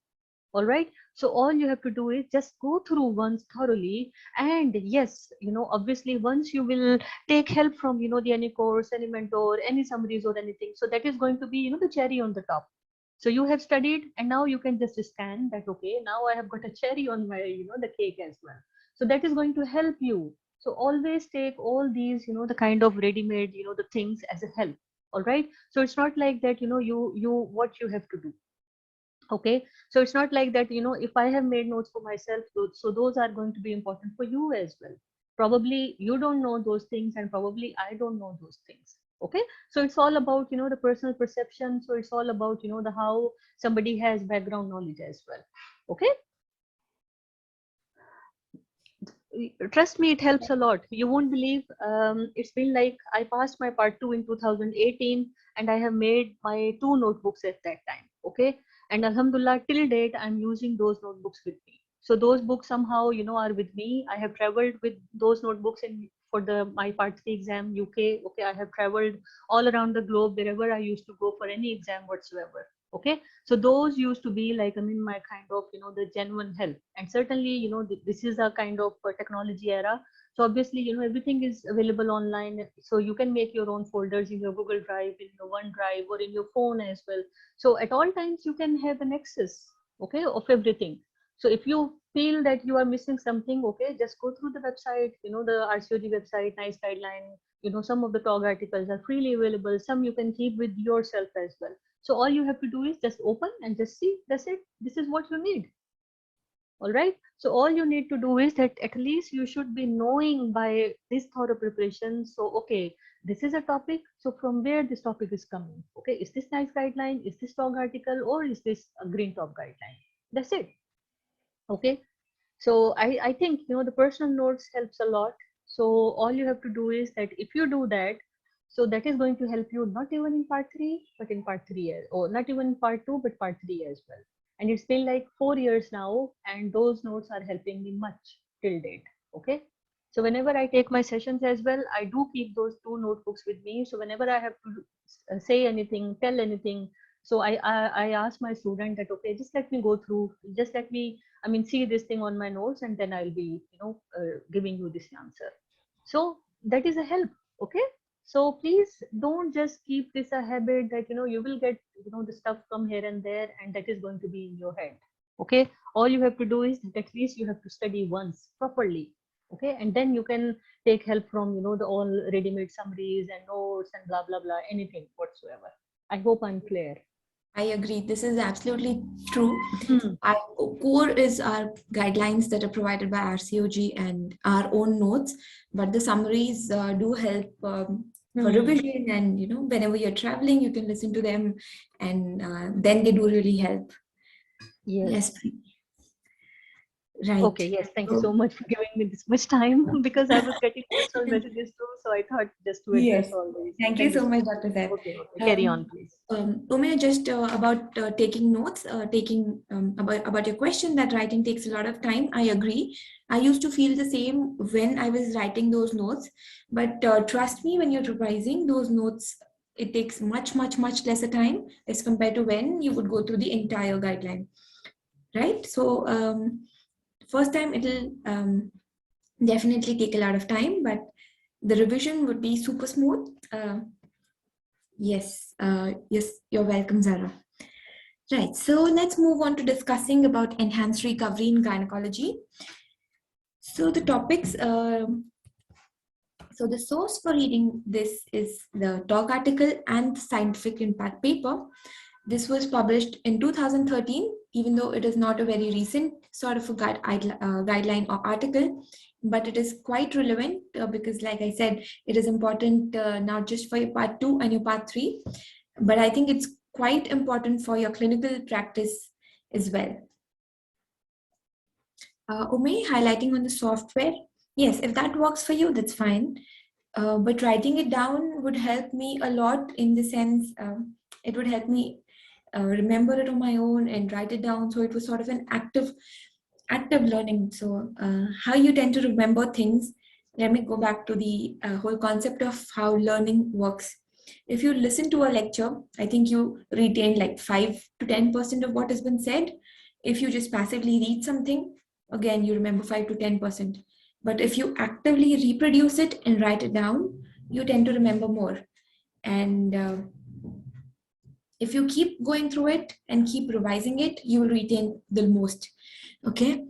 All right. So all you have to do is just go through once thoroughly. And yes, obviously once you will take help from, the any course, any mentor, any summaries or anything. So that is going to be, the cherry on the top. So you have studied and now you can just scan that, okay, now I have got a cherry on my, the cake as well. So that is going to help you. So always take all these, the kind of ready-made, the things as a help. All right. So it's not like that, what you have to do. Okay. So it's not like that, if I have made notes for myself, so those are going to be important for you as well. Probably you don't know those things and probably I don't know those things. Okay. So it's all about, the personal perception. So it's all about, the how somebody has background knowledge as well. Okay. Trust me, it helps a lot. You won't believe, it's been like I passed my part 2 in 2018 and I have made my 2 notebooks at that time. Okay. And Alhamdulillah, till date, I'm using those notebooks with me. So those books somehow, are with me. I have traveled with those notebooks for my part 3 exam, UK. Okay. I have traveled all around the globe, wherever I used to go for any exam whatsoever. Okay. So those used to be like, my kind of, the genuine help. And certainly, this is a kind of technology era. So obviously, everything is available online. So you can make your own folders in your Google Drive, in your OneDrive, or in your phone as well. So at all times you can have an access, okay, of everything. So if you feel that you are missing something, okay, just go through the website, the RCOG website, nice guideline, some of the TOG articles are freely available. Some you can keep with yourself as well. So all you have to do is just open and just see, that's it. This is what you need. All right. So all you need to do is that at least you should be knowing by this thorough preparation. So, okay, this is a topic. So from where this topic is coming? Okay. Is this nice guideline? Is this TOG article or is this a green top guideline? That's it. Okay. So I think, the personal notes helps a lot. So all you have to do is that if you do that, so that is going to help you not even in part 3, but in part 3, or not even in part 2, but part 3 as well. And it's been like 4 years now, and those notes are helping me much till date. Okay. So whenever I take my sessions as well, I do keep those 2 notebooks with me. So whenever I have to say anything, tell anything, so I ask my student that, okay, just let me go through, just let me, see this thing on my notes, and then I'll be, giving you this answer. So that is a help. Okay. So please don't just keep this a habit that, you will get, the stuff from here and there, and that is going to be in your head. Okay. All you have to do is that at least you have to study once properly. Okay. And then you can take help from, the all ready-made summaries and notes and blah, blah, blah, anything whatsoever. I hope I'm clear. I agree. This is absolutely true. Hmm. Our core is our guidelines that are provided by RCOG and our own notes, but the summaries do help for revision, and whenever you're traveling, you can listen to them, and then they do really help. Yes. Right. Okay, yes, thank you so much for giving me this much time because I was getting personal messages too, so I thought just to address Yes. all these. Thank you so much, Dr. Zeb. Okay, carry on, please. Ume, just about taking notes, about your question that writing takes a lot of time. I agree. I used to feel the same when I was writing those notes, but trust me, when you're revising those notes, it takes much, much, much lesser time as compared to when you would go through the entire guideline, right? So first time definitely take a lot of time, but the revision would be super smooth. Yes, you're welcome, Zara. Right, so let's move on to discussing about enhanced recovery in gynecology. So the topics, so the source for reading this is the talk article and the scientific impact paper. This was published in 2013, even though it is not a very recent sort of a guideline or article, but it is quite relevant because, like I said, it is important not just for your part 2 and your part 3, but I think it's quite important for your clinical practice as well. Ume, highlighting on the software. Yes, if that works for you, that's fine. But writing it down would help me a lot in the sense it would help me remember it on my own and write it down. So it was sort of an active learning. So how you tend to remember things. Let me go back to the whole concept of how learning works. If you listen to a lecture, I think you retain like 5 to 10% of what has been said. If you just passively read something, again, you remember 5 to 10%. But if you actively reproduce it and write it down, you tend to remember more. And if you keep going through it and keep revising it, you will retain the most. Okay.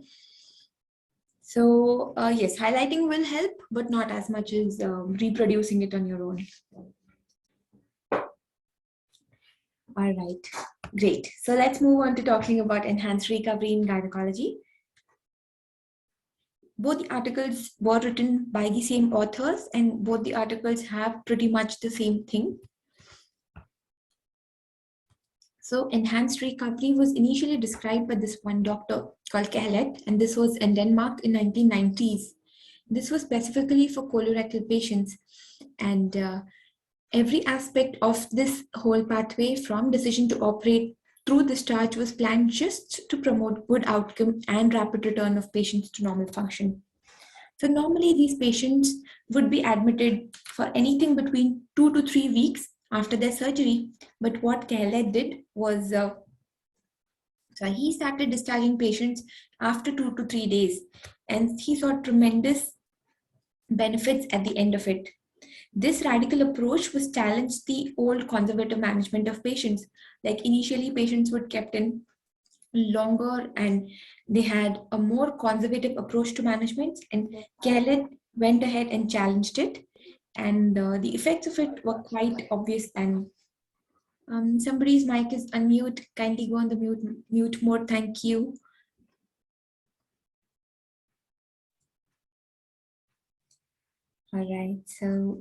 So yes, highlighting will help, but not as much as reproducing it on your own. All right, great. So let's move on to talking about enhanced recovery in gynecology. Both the articles were written by the same authors, and both the articles have pretty much the same thing. So enhanced recovery was initially described by this one doctor called Kahlet, and this was in Denmark in 1990s. This was specifically for colorectal patients, and every aspect of this whole pathway from decision to operate through discharge was planned just to promote good outcome and rapid return of patients to normal function. So normally these patients would be admitted for anything between 2 to 3 weeks after their surgery. But what Kehlet did was, so he started discharging patients after 2 to 3 days, and he saw tremendous benefits at the end of it. This radical approach was challenged the old conservative management of patients. Like initially, patients were kept in longer and they had a more conservative approach to management, and Khaled went ahead and challenged it, and the effects of it were quite obvious. And somebody's mic is unmute. Kindly go on the mute mode. Thank you. All right, so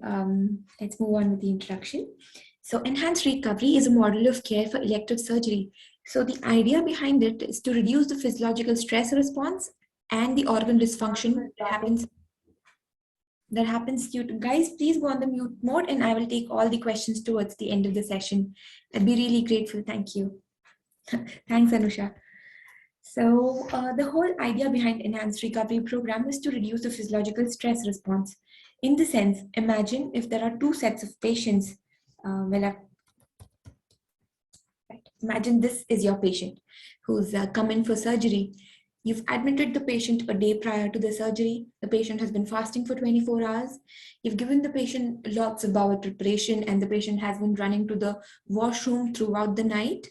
let's move on with the introduction. So enhanced recovery is a model of care for elective surgery. So the idea behind it is to reduce the physiological stress response and the organ dysfunction that happens due to, guys, please go on the mute mode and I will take all the questions towards the end of the session. I'd be really grateful. Thank you. Thanks, Anusha. So the whole idea behind enhanced recovery program is to reduce the physiological stress response. In the sense, imagine if there are two sets of patients. Imagine this is your patient who's come in for surgery. You've admitted the patient a day prior to the surgery. The patient has been fasting for 24 hours. You've given the patient lots of bowel preparation, and the patient has been running to the washroom throughout the night.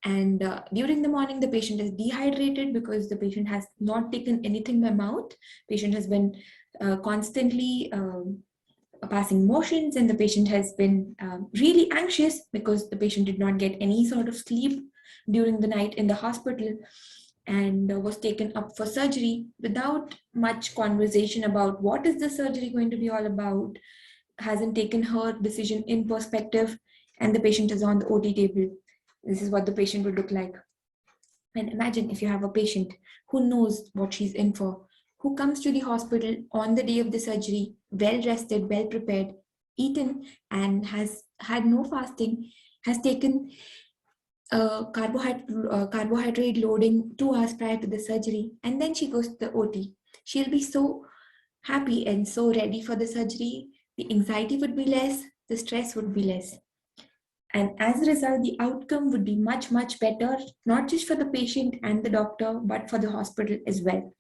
And during the morning, the patient is dehydrated because the patient has not taken anything by mouth. Patient has been constantly passing motions, and the patient has been really anxious because the patient did not get any sort of sleep during the night in the hospital, and was taken up for surgery without much conversation about what is the surgery going to be all about, hasn't taken her decision in perspective, and the patient is on the OT table. This is what the patient would look like. And imagine if you have a patient who knows what she's in for, who comes to the hospital on the day of the surgery, well rested, well prepared, eaten, and has had no fasting, has taken carbohydrate loading 2 hours prior to the surgery, and then she goes to the OT. She'll be so happy and so ready for the surgery. The anxiety would be less, the stress would be less. And as a result, the outcome would be much, much better, not just for the patient and the doctor, but for the hospital as well.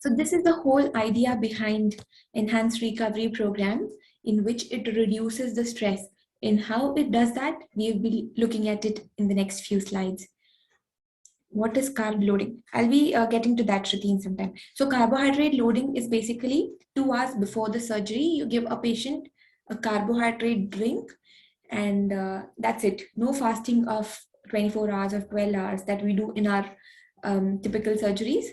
So this is the whole idea behind enhanced recovery program, in which it reduces the stress. In how it does that, we'll be looking at it in the next few slides. What is carb loading? I'll be getting to that, Shruti, in some time. So carbohydrate loading is basically 2 hours before the surgery, you give a patient a carbohydrate drink, and that's it. No fasting of 24 hours or 12 hours that we do in our typical surgeries.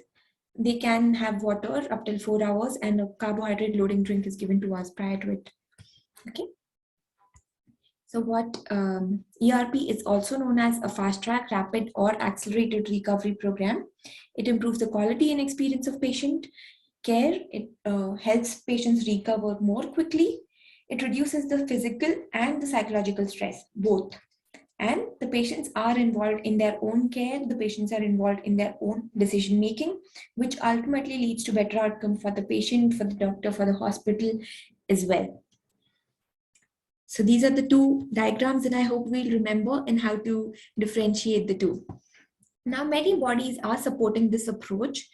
They can have water up till 4 hours, and a carbohydrate loading drink is given 2 hours prior to it. Okay. So what ERP is also known as a fast track, rapid or accelerated recovery program. It improves the quality and experience of patient care. It helps patients recover more quickly. It reduces the physical and the psychological stress, both. And the patients are involved in their own care. The patients are involved in their own decision making, which ultimately leads to better outcome for the patient, for the doctor, for the hospital as well. So these are the two diagrams, and I hope we'll remember and how to differentiate the two. Now, many bodies are supporting this approach.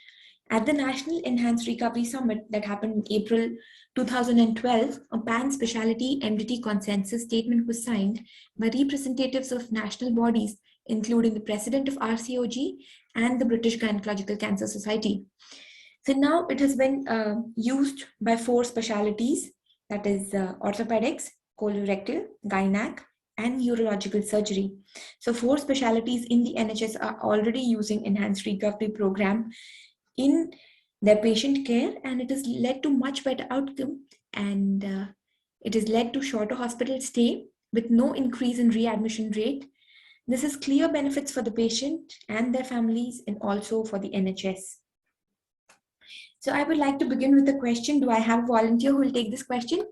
At the National Enhanced Recovery Summit that happened in April 2012, a pan-specialty MDT consensus statement was signed by representatives of national bodies, including the president of RCOG and the British Gynecological Cancer Society. So now it has been used by 4 specialties, that is orthopedics, colorectal, gynac, and urological surgery. So 4 specialties in the NHS are already using enhanced recovery program in their patient care, and it has led to much better outcome, and it has led to shorter hospital stay with no increase in readmission rate. This is clear benefits for the patient and their families, and also for the NHS. So I would like to begin with the question. Do I have a volunteer who will take this question?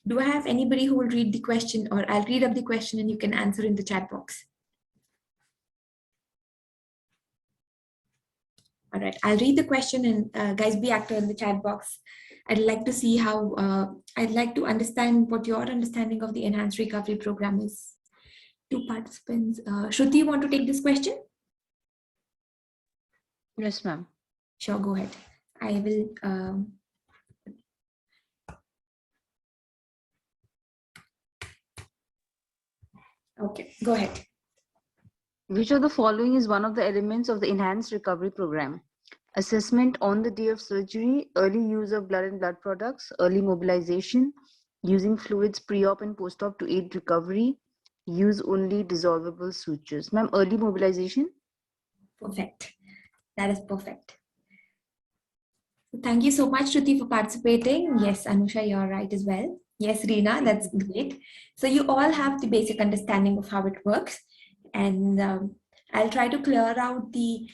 Do I have anybody who will read the question, or I'll read up the question and you can answer in the chat box? All right, I'll read the question, and guys, be active in the chat box. I'd like to see how, I'd like to understand what your understanding of the enhanced recovery program is. 2 participants. Shruti, you want to take this question? Yes, ma'am. Sure, go ahead. I will. Okay, go ahead. Which of the following is one of the elements of the enhanced recovery program? Assessment on the day of surgery, early use of blood and blood products, early mobilization, using fluids pre-op and post-op to aid recovery, use only dissolvable sutures. Ma'am, early mobilization? Perfect. That is perfect. Thank you so much, Shruti, for participating. Yes, Anusha, you're right as well. Yes, Reena, that's great. So you all have the basic understanding of how it works. And I'll try to clear out the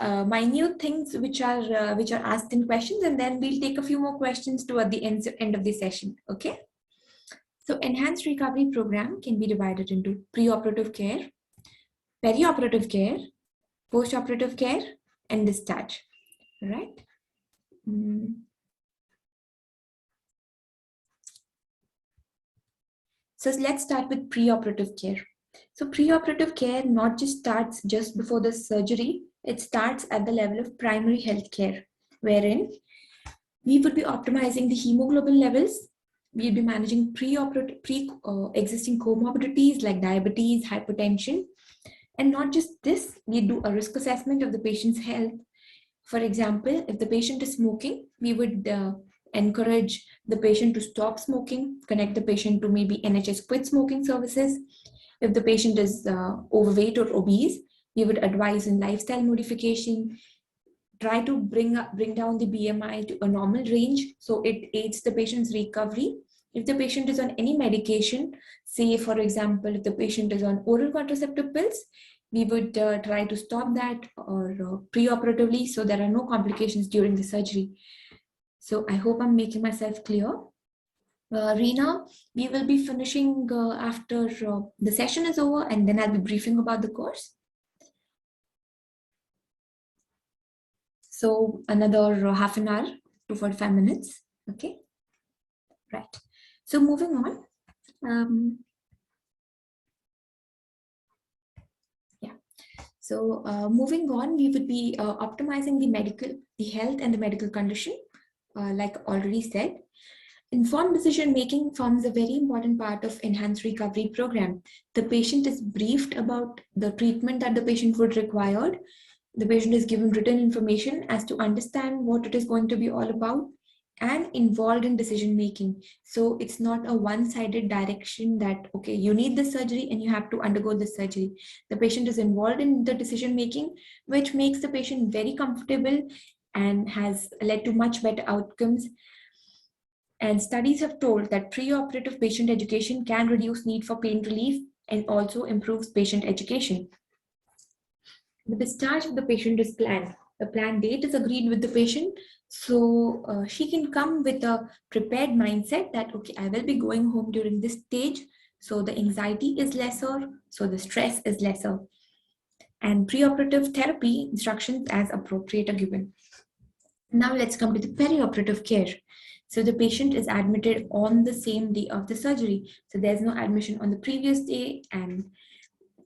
minute things which are asked in questions, and then we'll take a few more questions toward the end of the session. Okay. So enhanced recovery program can be divided into preoperative care, perioperative care, postoperative care, and discharge. All right. So let's start with preoperative care. So preoperative care not just starts just before the surgery, it starts at the level of primary health care, wherein we would be optimizing the hemoglobin levels. We'll be managing pre-existing comorbidities like diabetes, hypertension. And not just this, we do a risk assessment of the patient's health. For example, if the patient is smoking, we would encourage the patient to stop smoking, connect the patient to maybe NHS quit smoking services. If the patient is overweight or obese, we would advise in lifestyle modification, try to bring down the BMI to a normal range so it aids the patient's recovery. If the patient is on any medication, say for example, if the patient is on oral contraceptive pills, we would try to stop that or preoperatively so there are no complications during the surgery. So I hope I'm making myself clear. Reena, we will be finishing after the session is over, and then I'll be briefing about the course. So another half an hour to 45 minutes. Okay. Right. So moving on. Yeah. So moving on, we would be optimizing the health and the medical condition, like already said. Informed decision making forms a very important part of enhanced recovery program. The patient is briefed about the treatment that the patient would require. The patient is given written information as to understand what it is going to be all about and involved in decision making. So it's not a one-sided direction that, okay, you need the surgery and you have to undergo the surgery. The patient is involved in the decision making, which makes the patient very comfortable and has led to much better outcomes. And studies have told that preoperative patient education can reduce need for pain relief and also improves patient education. The discharge of the patient is planned. The planned date is agreed with the patient. So she can come with a prepared mindset that, okay, I will be going home during this stage. So the anxiety is lesser. So the stress is lesser. And preoperative therapy instructions as appropriate are given. Now let's come to the perioperative care. So the patient is admitted on the same day of the surgery. So there's no admission on the previous day, and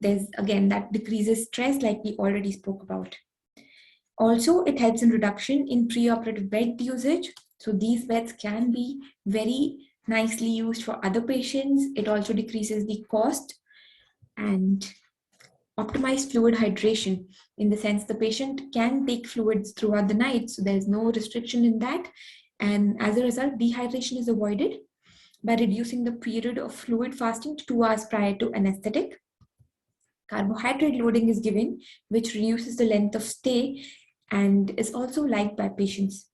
there's again that decreases stress like we already spoke about. Also, it helps in reduction in preoperative bed usage. So these beds can be very nicely used for other patients. It also decreases the cost and optimized fluid hydration, in the sense the patient can take fluids throughout the night. So there's no restriction in that. And as a result, dehydration is avoided by reducing the period of fluid fasting to 2 hours prior to anesthetic. Carbohydrate loading is given, which reduces the length of stay and is also liked by patients.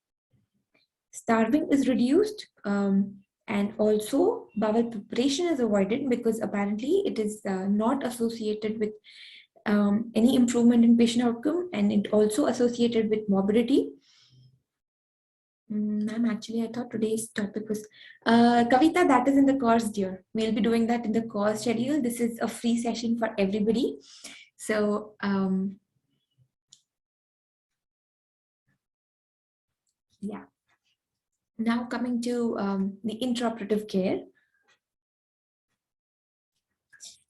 Starving is reduced, and also bowel preparation is avoided because apparently it is not associated with any improvement in patient outcome, and it also associated with morbidity. Ma'am, actually, I thought today's topic was Kavita. That is in the course, dear. We'll be doing that in the course schedule. This is a free session for everybody. So, yeah. Now coming to the intraoperative care.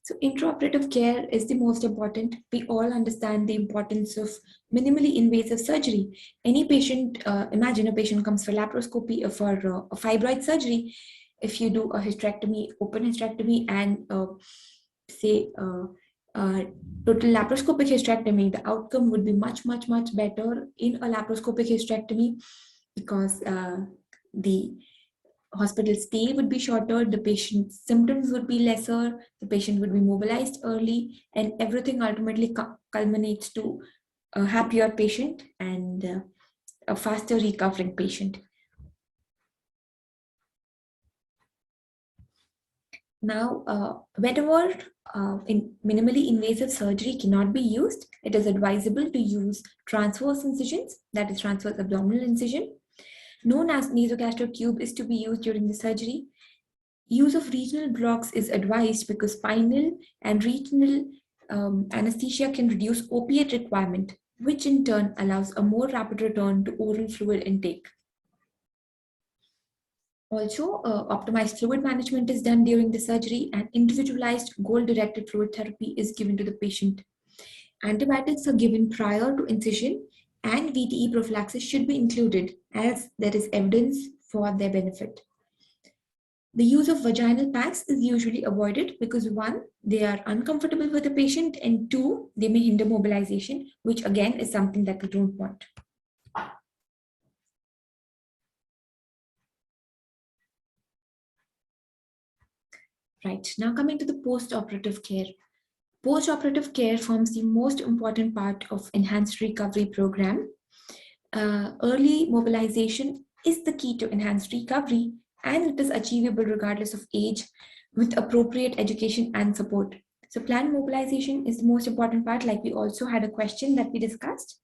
So intraoperative care is the most important. We all understand the importance of minimally invasive surgery. Any patient, imagine a patient comes for laparoscopy or for a fibroid surgery. If you do a hysterectomy, open hysterectomy, and say total laparoscopic hysterectomy, the outcome would be much, much, much better in a laparoscopic hysterectomy because the hospital stay would be shorter, the patient's symptoms would be lesser, the patient would be mobilized early, and everything ultimately culminates to a happier patient and a faster recovering patient. Now, whenever in minimally invasive surgery cannot be used, it is advisable to use transverse incisions, that is transverse abdominal incision. No nasogastric tube is to be used during the surgery. Use of regional blocks is advised because spinal and regional anesthesia can reduce opiate requirement, which in turn allows a more rapid return to oral fluid intake. Also, optimized fluid management is done during the surgery, and individualized goal-directed fluid therapy is given to the patient. Antibiotics are given prior to incision, and VTE prophylaxis should be included as there is evidence for their benefit. The use of vaginal packs is usually avoided because 1, they are uncomfortable for the patient, and 2, they may hinder mobilization, which again is something that we don't want. Right, now coming to the post-operative care. Post-operative care forms the most important part of enhanced recovery program. Early mobilization is the key to enhanced recovery, and it is achievable regardless of age with appropriate education and support. So planned mobilization is the most important part, like we also had a question that we discussed.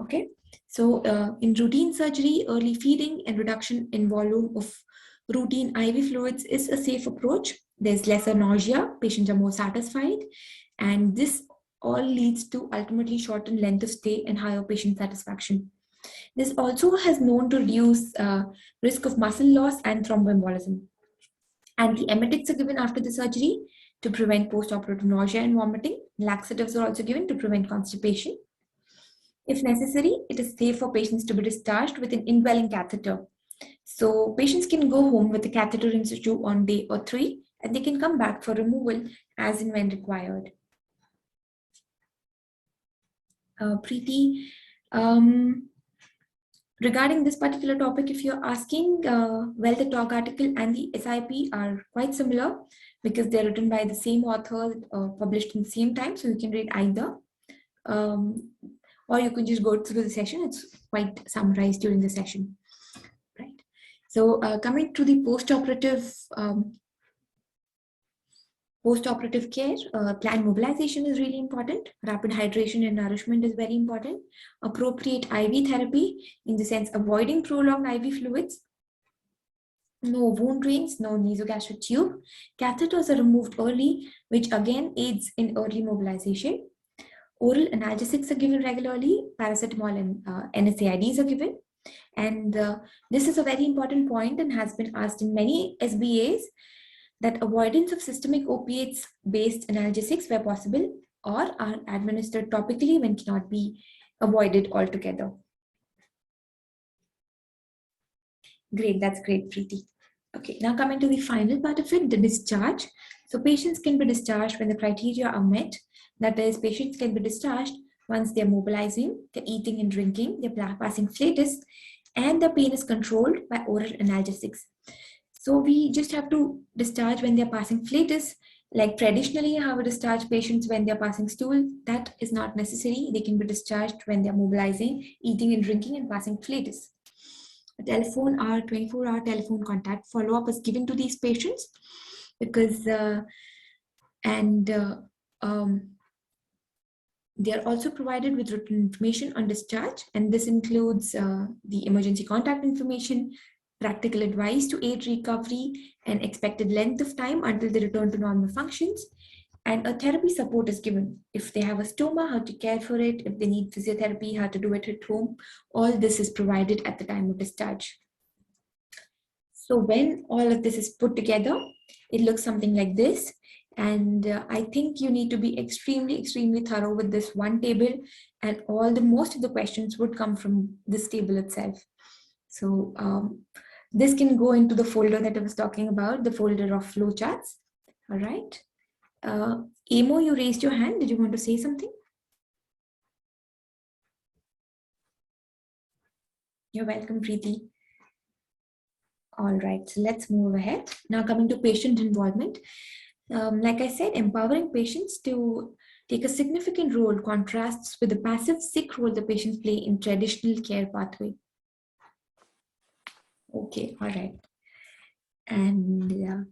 Okay, so in routine surgery, early feeding and reduction in volume of routine IV fluids is a safe approach. There's lesser nausea, patients are more satisfied, and this all leads to ultimately shortened length of stay and higher patient satisfaction. This also has known to reduce risk of muscle loss and thromboembolism. Antiemetics are given after the surgery. to prevent post-operative nausea and vomiting. Laxatives are also given to prevent constipation. If necessary, it is safe for patients to be discharged with an indwelling catheter. So patients can go home with a catheter in situ on day or 3, and they can come back for removal as and when required. Preeti, regarding this particular topic, if you're asking, well, the talk article and the SIP are quite similar because they're written by the same author, published in the same time, so you can read either. Or you can just go through the session. It's quite summarized during the session, right? So coming to the post-operative care, planned mobilization is really important. Rapid hydration and nourishment is very important. Appropriate IV therapy, in the sense avoiding prolonged IV fluids. No wound drains, no nasogastric tube. Catheters are removed early, which again aids in early mobilization. Oral analgesics are given regularly. Paracetamol and NSAIDs are given. And this is a very important point and has been asked in many SBAs, that avoidance of systemic opiates-based analgesics where possible or are administered topically when cannot be avoided altogether. Great, that's great, Preeti. Okay, now coming to the final part of it, the discharge. So patients can be discharged when the criteria are met. That is, patients can be discharged once they're mobilizing, they're eating and drinking, they're passing flatus, and the pain is controlled by oral analgesics. So we just have to discharge when they're passing flatus, like traditionally how we discharge patients when they're passing stool. That is not necessary. They can be discharged when they're mobilizing, eating and drinking, and passing flatus. A telephone hour, 24-hour telephone contact follow-up is given to these patients because they are also provided with written information on discharge, and this includes the emergency contact information, practical advice to aid recovery, and expected length of time until they return to normal functions, and a therapy support is given. If they have a stoma, how to care for it, if they need physiotherapy, how to do it at home. All this is provided at the time of discharge. So when all of this is put together, it looks something like this. And I think you need to be extremely, extremely thorough with this one table, and most of the questions would come from this table itself. So this can go into the folder that I was talking about, the folder of flowcharts. All right. Amo, you raised your hand. Did you want to say something? You're welcome, Preeti. All right, so let's move ahead. Now coming to patient involvement. Like I said, empowering patients to take a significant role contrasts with the passive sick role the patients play in traditional care pathway. Okay, all right. And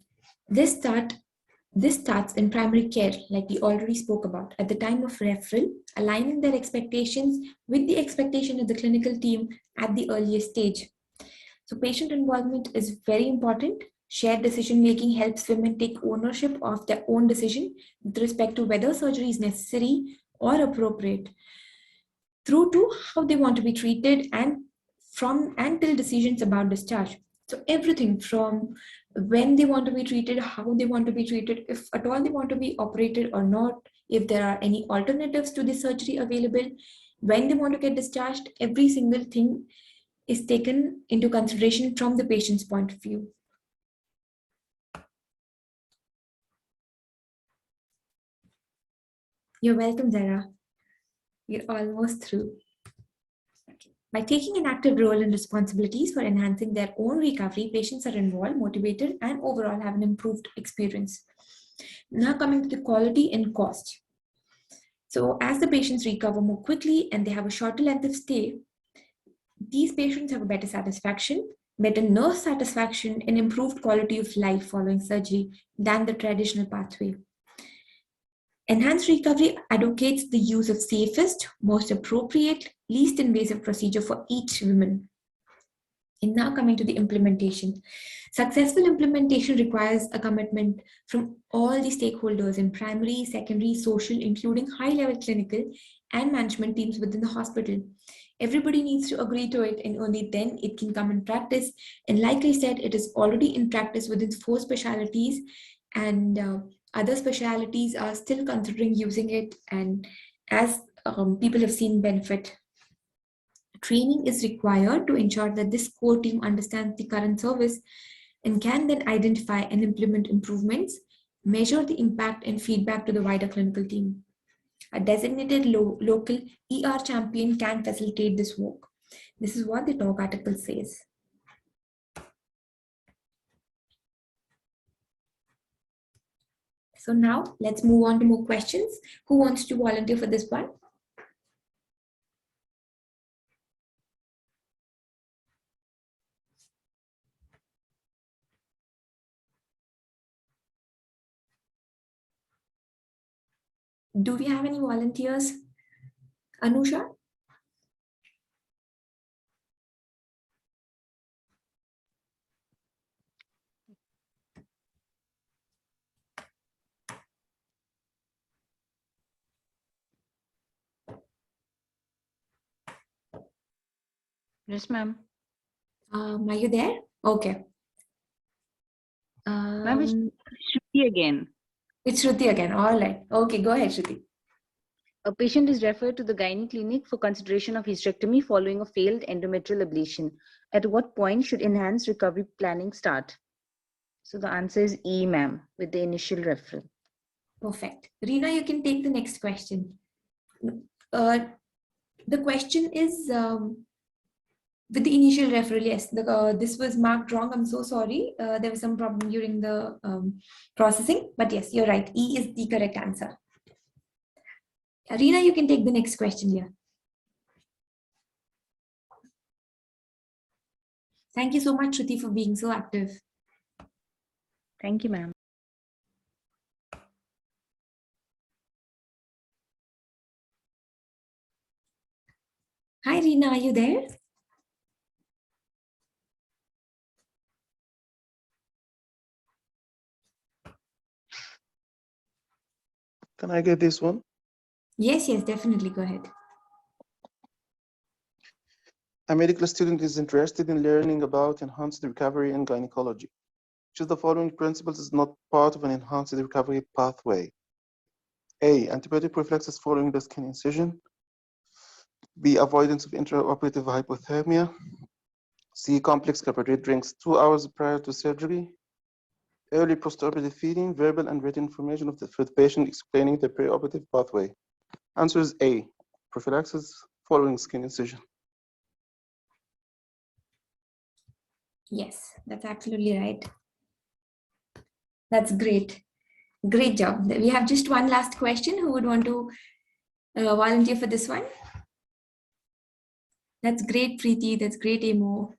this starts in primary care, like we already spoke about, at the time of referral, aligning their expectations with the expectation of the clinical team at the earliest stage. So patient involvement is very important. Shared decision-making helps women take ownership of their own decision with respect to whether surgery is necessary or appropriate, through to how they want to be treated and till decisions about discharge. So everything from when they want to be treated, how they want to be treated, if at all they want to be operated or not, if there are any alternatives to the surgery available, when they want to get discharged, every single thing is taken into consideration from the patient's point of view. You're welcome, Zara. You're almost through. Okay. By taking an active role in responsibilities for enhancing their own recovery, patients are involved, motivated, and overall have an improved experience. Now coming to the quality and cost. So as the patients recover more quickly and they have a shorter length of stay, these patients have a better satisfaction, better nurse satisfaction, and improved quality of life following surgery than the traditional pathway. Enhanced recovery advocates the use of safest, most appropriate, least invasive procedure for each woman. And now coming to the implementation. Successful implementation requires a commitment from all the stakeholders in primary, secondary, social, including high-level clinical and management teams within the hospital. Everybody needs to agree to it, and only then it can come in practice. And like I said, it is already in practice within 4 specialties, and Other specialties are still considering using it, and as people have seen benefit. Training is required to ensure that this core team understands the current service and can then identify and implement improvements, measure the impact and feedback to the wider clinical team. A designated local ER champion can facilitate this work. This is what the talk article says. So now let's move on to more questions. Who wants to volunteer for this one? Do we have any volunteers? Anusha? Yes, ma'am. Are you there? Okay. Ma'am, it's Shruti again. It's Shruti again. All right. Okay, go ahead, Shruti. A patient is referred to the gynae clinic for consideration of hysterectomy following a failed endometrial ablation. At what point should enhanced recovery planning start? So the answer is E, ma'am, with the initial referral. Perfect. Reena, you can take the next question. The question is with the initial referral. Yes, this was marked wrong. I'm so sorry. There was some problem during the processing, but yes, you're right. E is the correct answer. Reena, you can take the next question here. Thank you so much, Shruti, for being so active. Thank you, ma'am. Hi, Reena, are you there? Can I get this one? Yes, definitely. Go ahead. A medical student is interested in learning about enhanced recovery in gynecology. Which of the following principles is not part of an enhanced recovery pathway? A. Antibiotic prophylaxis following the skin incision. B. Avoidance of intraoperative hypothermia. C. Complex carbohydrate drinks 2 hours prior to surgery. Early postoperative feeding, verbal and written information for the patient explaining the preoperative pathway. Answer is A. Prophylaxis following skin incision. Yes, that's absolutely right. That's great. Great job. We have just one last question. Who would want to volunteer for this one? That's great, Preeti. That's great, Emo.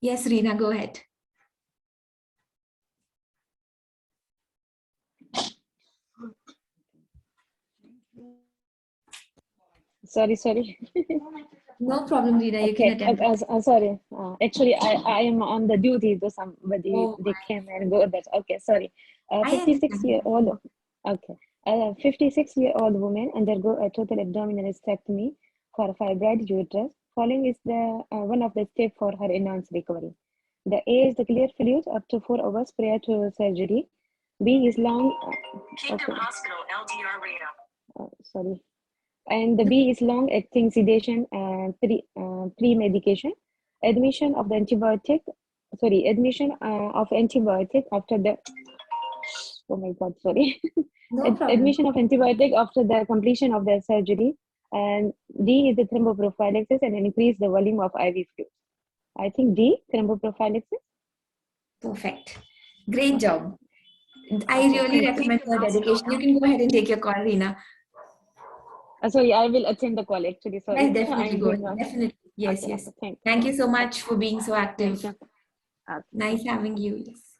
Yes, Reena, go ahead. Sorry. No problem, Reena. You can attempt. Sorry. Actually, I am on the duty to somebody. Oh, they came and go. That's okay. Sorry. I 56-year-old. Okay. 56-year-old woman undergo a total abdominal hysterectomy for a fibroid uterus. Following is the one of the steps for her enhanced recovery. The A is the clear fluid up to 4 hours prior to surgery. B is long. Kingdom Hospital LDR Rhea. Sorry. And the B is long-acting sedation and pre-medication. Admission of antibiotic after the. Oh my God, sorry. No problem. Admission of antibiotic after the completion of the surgery. And D is the thromboprophylaxis and increase the volume of IV fluid. I think D, thromboprophylaxis. Perfect. Great job. I really recommend your dedication. You can go ahead and take your call, Reena. Sorry, I will attend the call actually. Sorry. Yes, definitely go ahead. Definitely. Yes, Okay, yes. okay, Thank you so much for being so active. Thank you. Okay. Nice having you. Yes.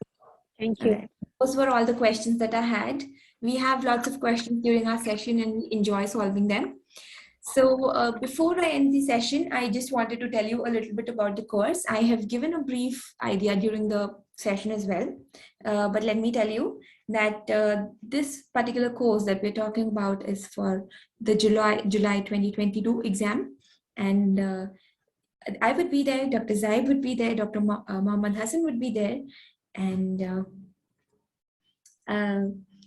Thank you. All right. Those were all the questions that I had. We have lots of questions during our session and we enjoy solving them. So before I end the session, I just wanted to tell you a little bit about the course. I have given a brief idea during the session as well. But let me tell you that this particular course that we're talking about is for the July 2022 exam. And I would be there, Dr. Zaid would be there, Dr. Mohammad Hassan would be there, and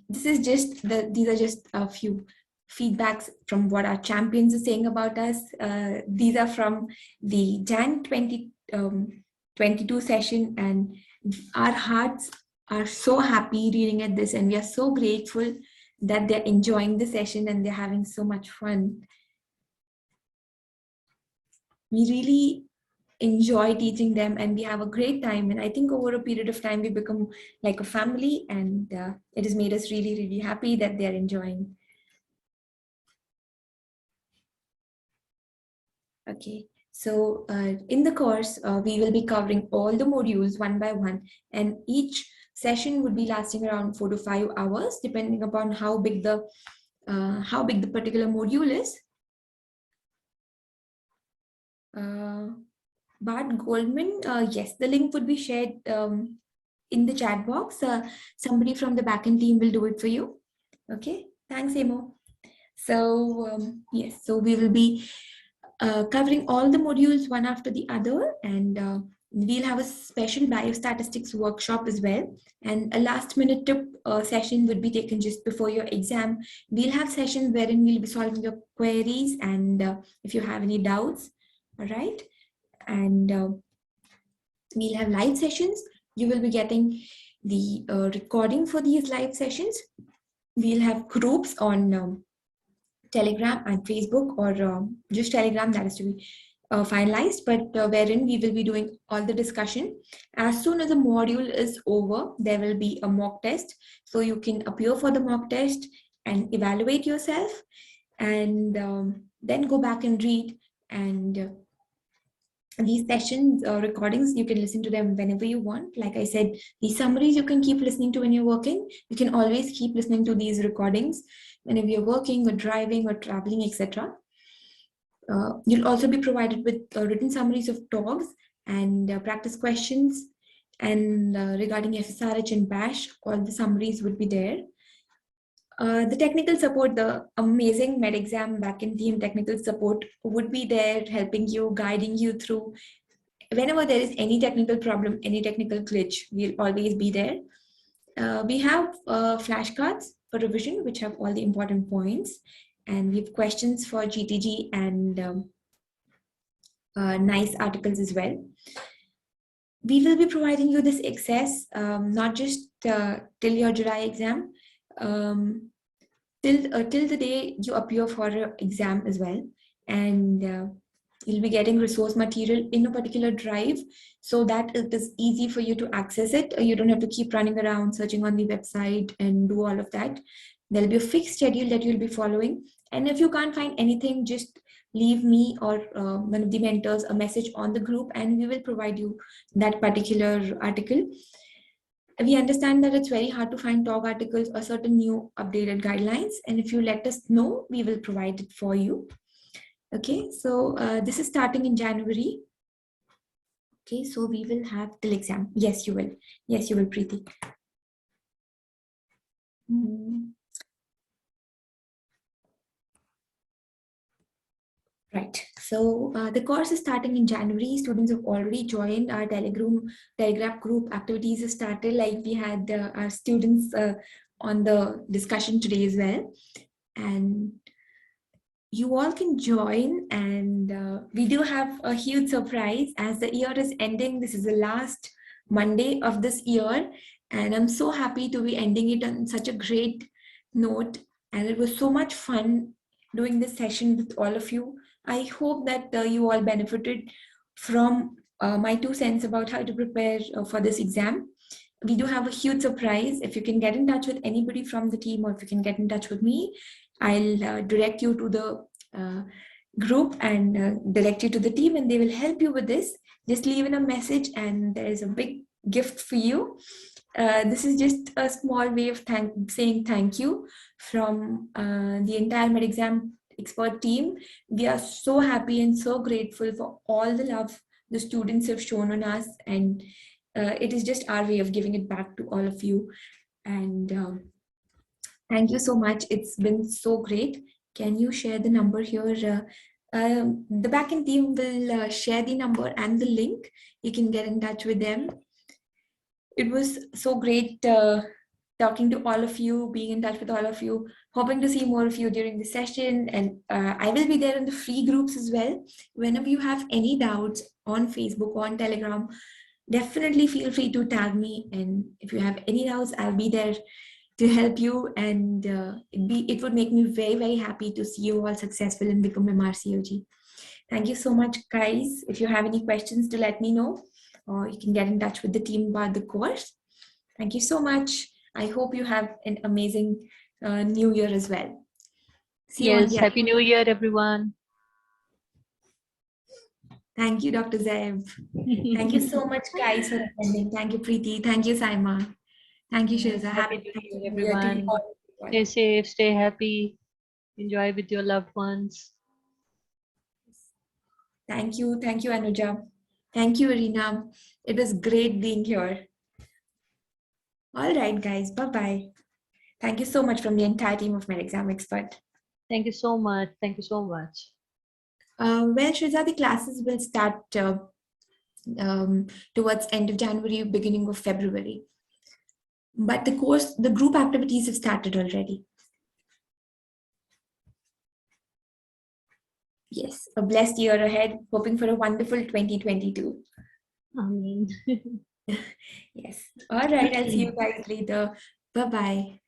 these are just a few feedbacks from what our champions are saying about us. These are from the Jan 2022 session, and our hearts are so happy reading at this, and we are so grateful that they're enjoying the session and they're having so much fun. We really enjoy teaching them and we have a great time, and I think over a period of time we become like a family, and it has made us really happy that they're enjoying. Okay, so in the course we will be covering all the modules one by one, and each session would be lasting around 4 to 5 hours depending upon how big the particular module is. Bart Goldman, yes, the link would be shared in the chat box. Somebody from the backend team will do it for you. Okay, thanks, Emo. So yes, so we will be covering all the modules one after the other, and we'll have a special biostatistics workshop as well, and a last minute tip session would be taken just before your exam. We'll have sessions wherein we'll be solving your queries and if you have any doubts, all right? And we'll have live sessions. You will be getting the recording for these live sessions. We'll have groups on Telegram and Facebook, or just Telegram, that is to be finalized, but wherein we will be doing all the discussion. As soon as the module is over, there will be a mock test. So you can appear for the mock test and evaluate yourself, and then go back and read. And these sessions recordings, you can listen to them whenever you want. Like I said, these summaries you can keep listening to when you're working. You can always keep listening to these recordings whenever you're working or driving or traveling, etc. You'll also be provided with written summaries of talks and practice questions, and regarding FSRH and BASH, all the summaries would be there. The technical support, the amazing med exam backend team technical support would be there, helping you, guiding you through. Whenever there is any technical problem, any technical glitch, we'll always be there. We have flashcards for revision, which have all the important points, and we have questions for GTG and nice articles as well. We will be providing you this access, not just till your July exam, till the day you appear for an exam as well, and you'll be getting resource material in a particular drive so that it is easy for you to access it. You don't have to keep running around searching on the website and do all of that. There'll be a fixed schedule that you'll be following, and if you can't find anything, just leave me or one of the mentors a message on the group, and we will provide you that particular article. We understand that it's very hard to find talk articles or certain new updated guidelines, and if you let us know, we will provide it for you. Okay, so this is starting in January. Okay, so we will have till exam. Yes, you will. Yes, you will, Preeti. Right, so the course is starting in January. Students have already joined our Telegram group. Activities have started, like we had our students on the discussion today as well. And you all can join, and we do have a huge surprise. As the year is ending, this is the last Monday of this year, and I'm so happy to be ending it on such a great note. And it was so much fun doing this session with all of you. I hope that you all benefited from my 2 cents about how to prepare for this exam. We do have a huge surprise. If you can get in touch with anybody from the team, or if you can get in touch with me, I'll direct you to the group and direct you to the team, and they will help you with this. Just leave in a message and there is a big gift for you. This is just a small way of saying thank you from the entire med exam expert team. We are so happy and so grateful for all the love the students have shown on us, and it is just our way of giving it back to all of you. And thank you so much. It's been so great. Can you share the number here, The backend team will share the number and the link. You can get in touch with them. It was so great talking to all of you, being in touch with all of you, hoping to see more of you during the session. And I will be there in the free groups as well. Whenever you have any doubts on Facebook, on Telegram, definitely feel free to tag me. And if you have any doubts, I'll be there to help you. And it would make me very, very happy to see you all successful and become MRCOG. Thank you so much, guys. If you have any questions, to let me know, or you can get in touch with the team about the course. Thank you so much. I hope you have an amazing new year as well. See you on Yes, the Happy New Year, everyone. Thank you, Dr. Zeb. Thank you so much, guys, for attending. Thank you, Preeti. Thank you, Saima. Thank you, Shilza. Happy New Year, everyone. Everyone. Stay safe, stay happy, enjoy with your loved ones. Thank you, Anuja. Thank you, Arina. It was great being here. All right, guys. Bye-bye. Thank you so much from the entire team of MedExam Expert. Thank you so much. Thank you so much. Well, Shriza, the classes will start towards end of January, beginning of February. But the group activities have started already. Yes, a blessed year ahead, hoping for a wonderful 2022. Amen. Yes. All right, I'll see you guys later. Bye-bye.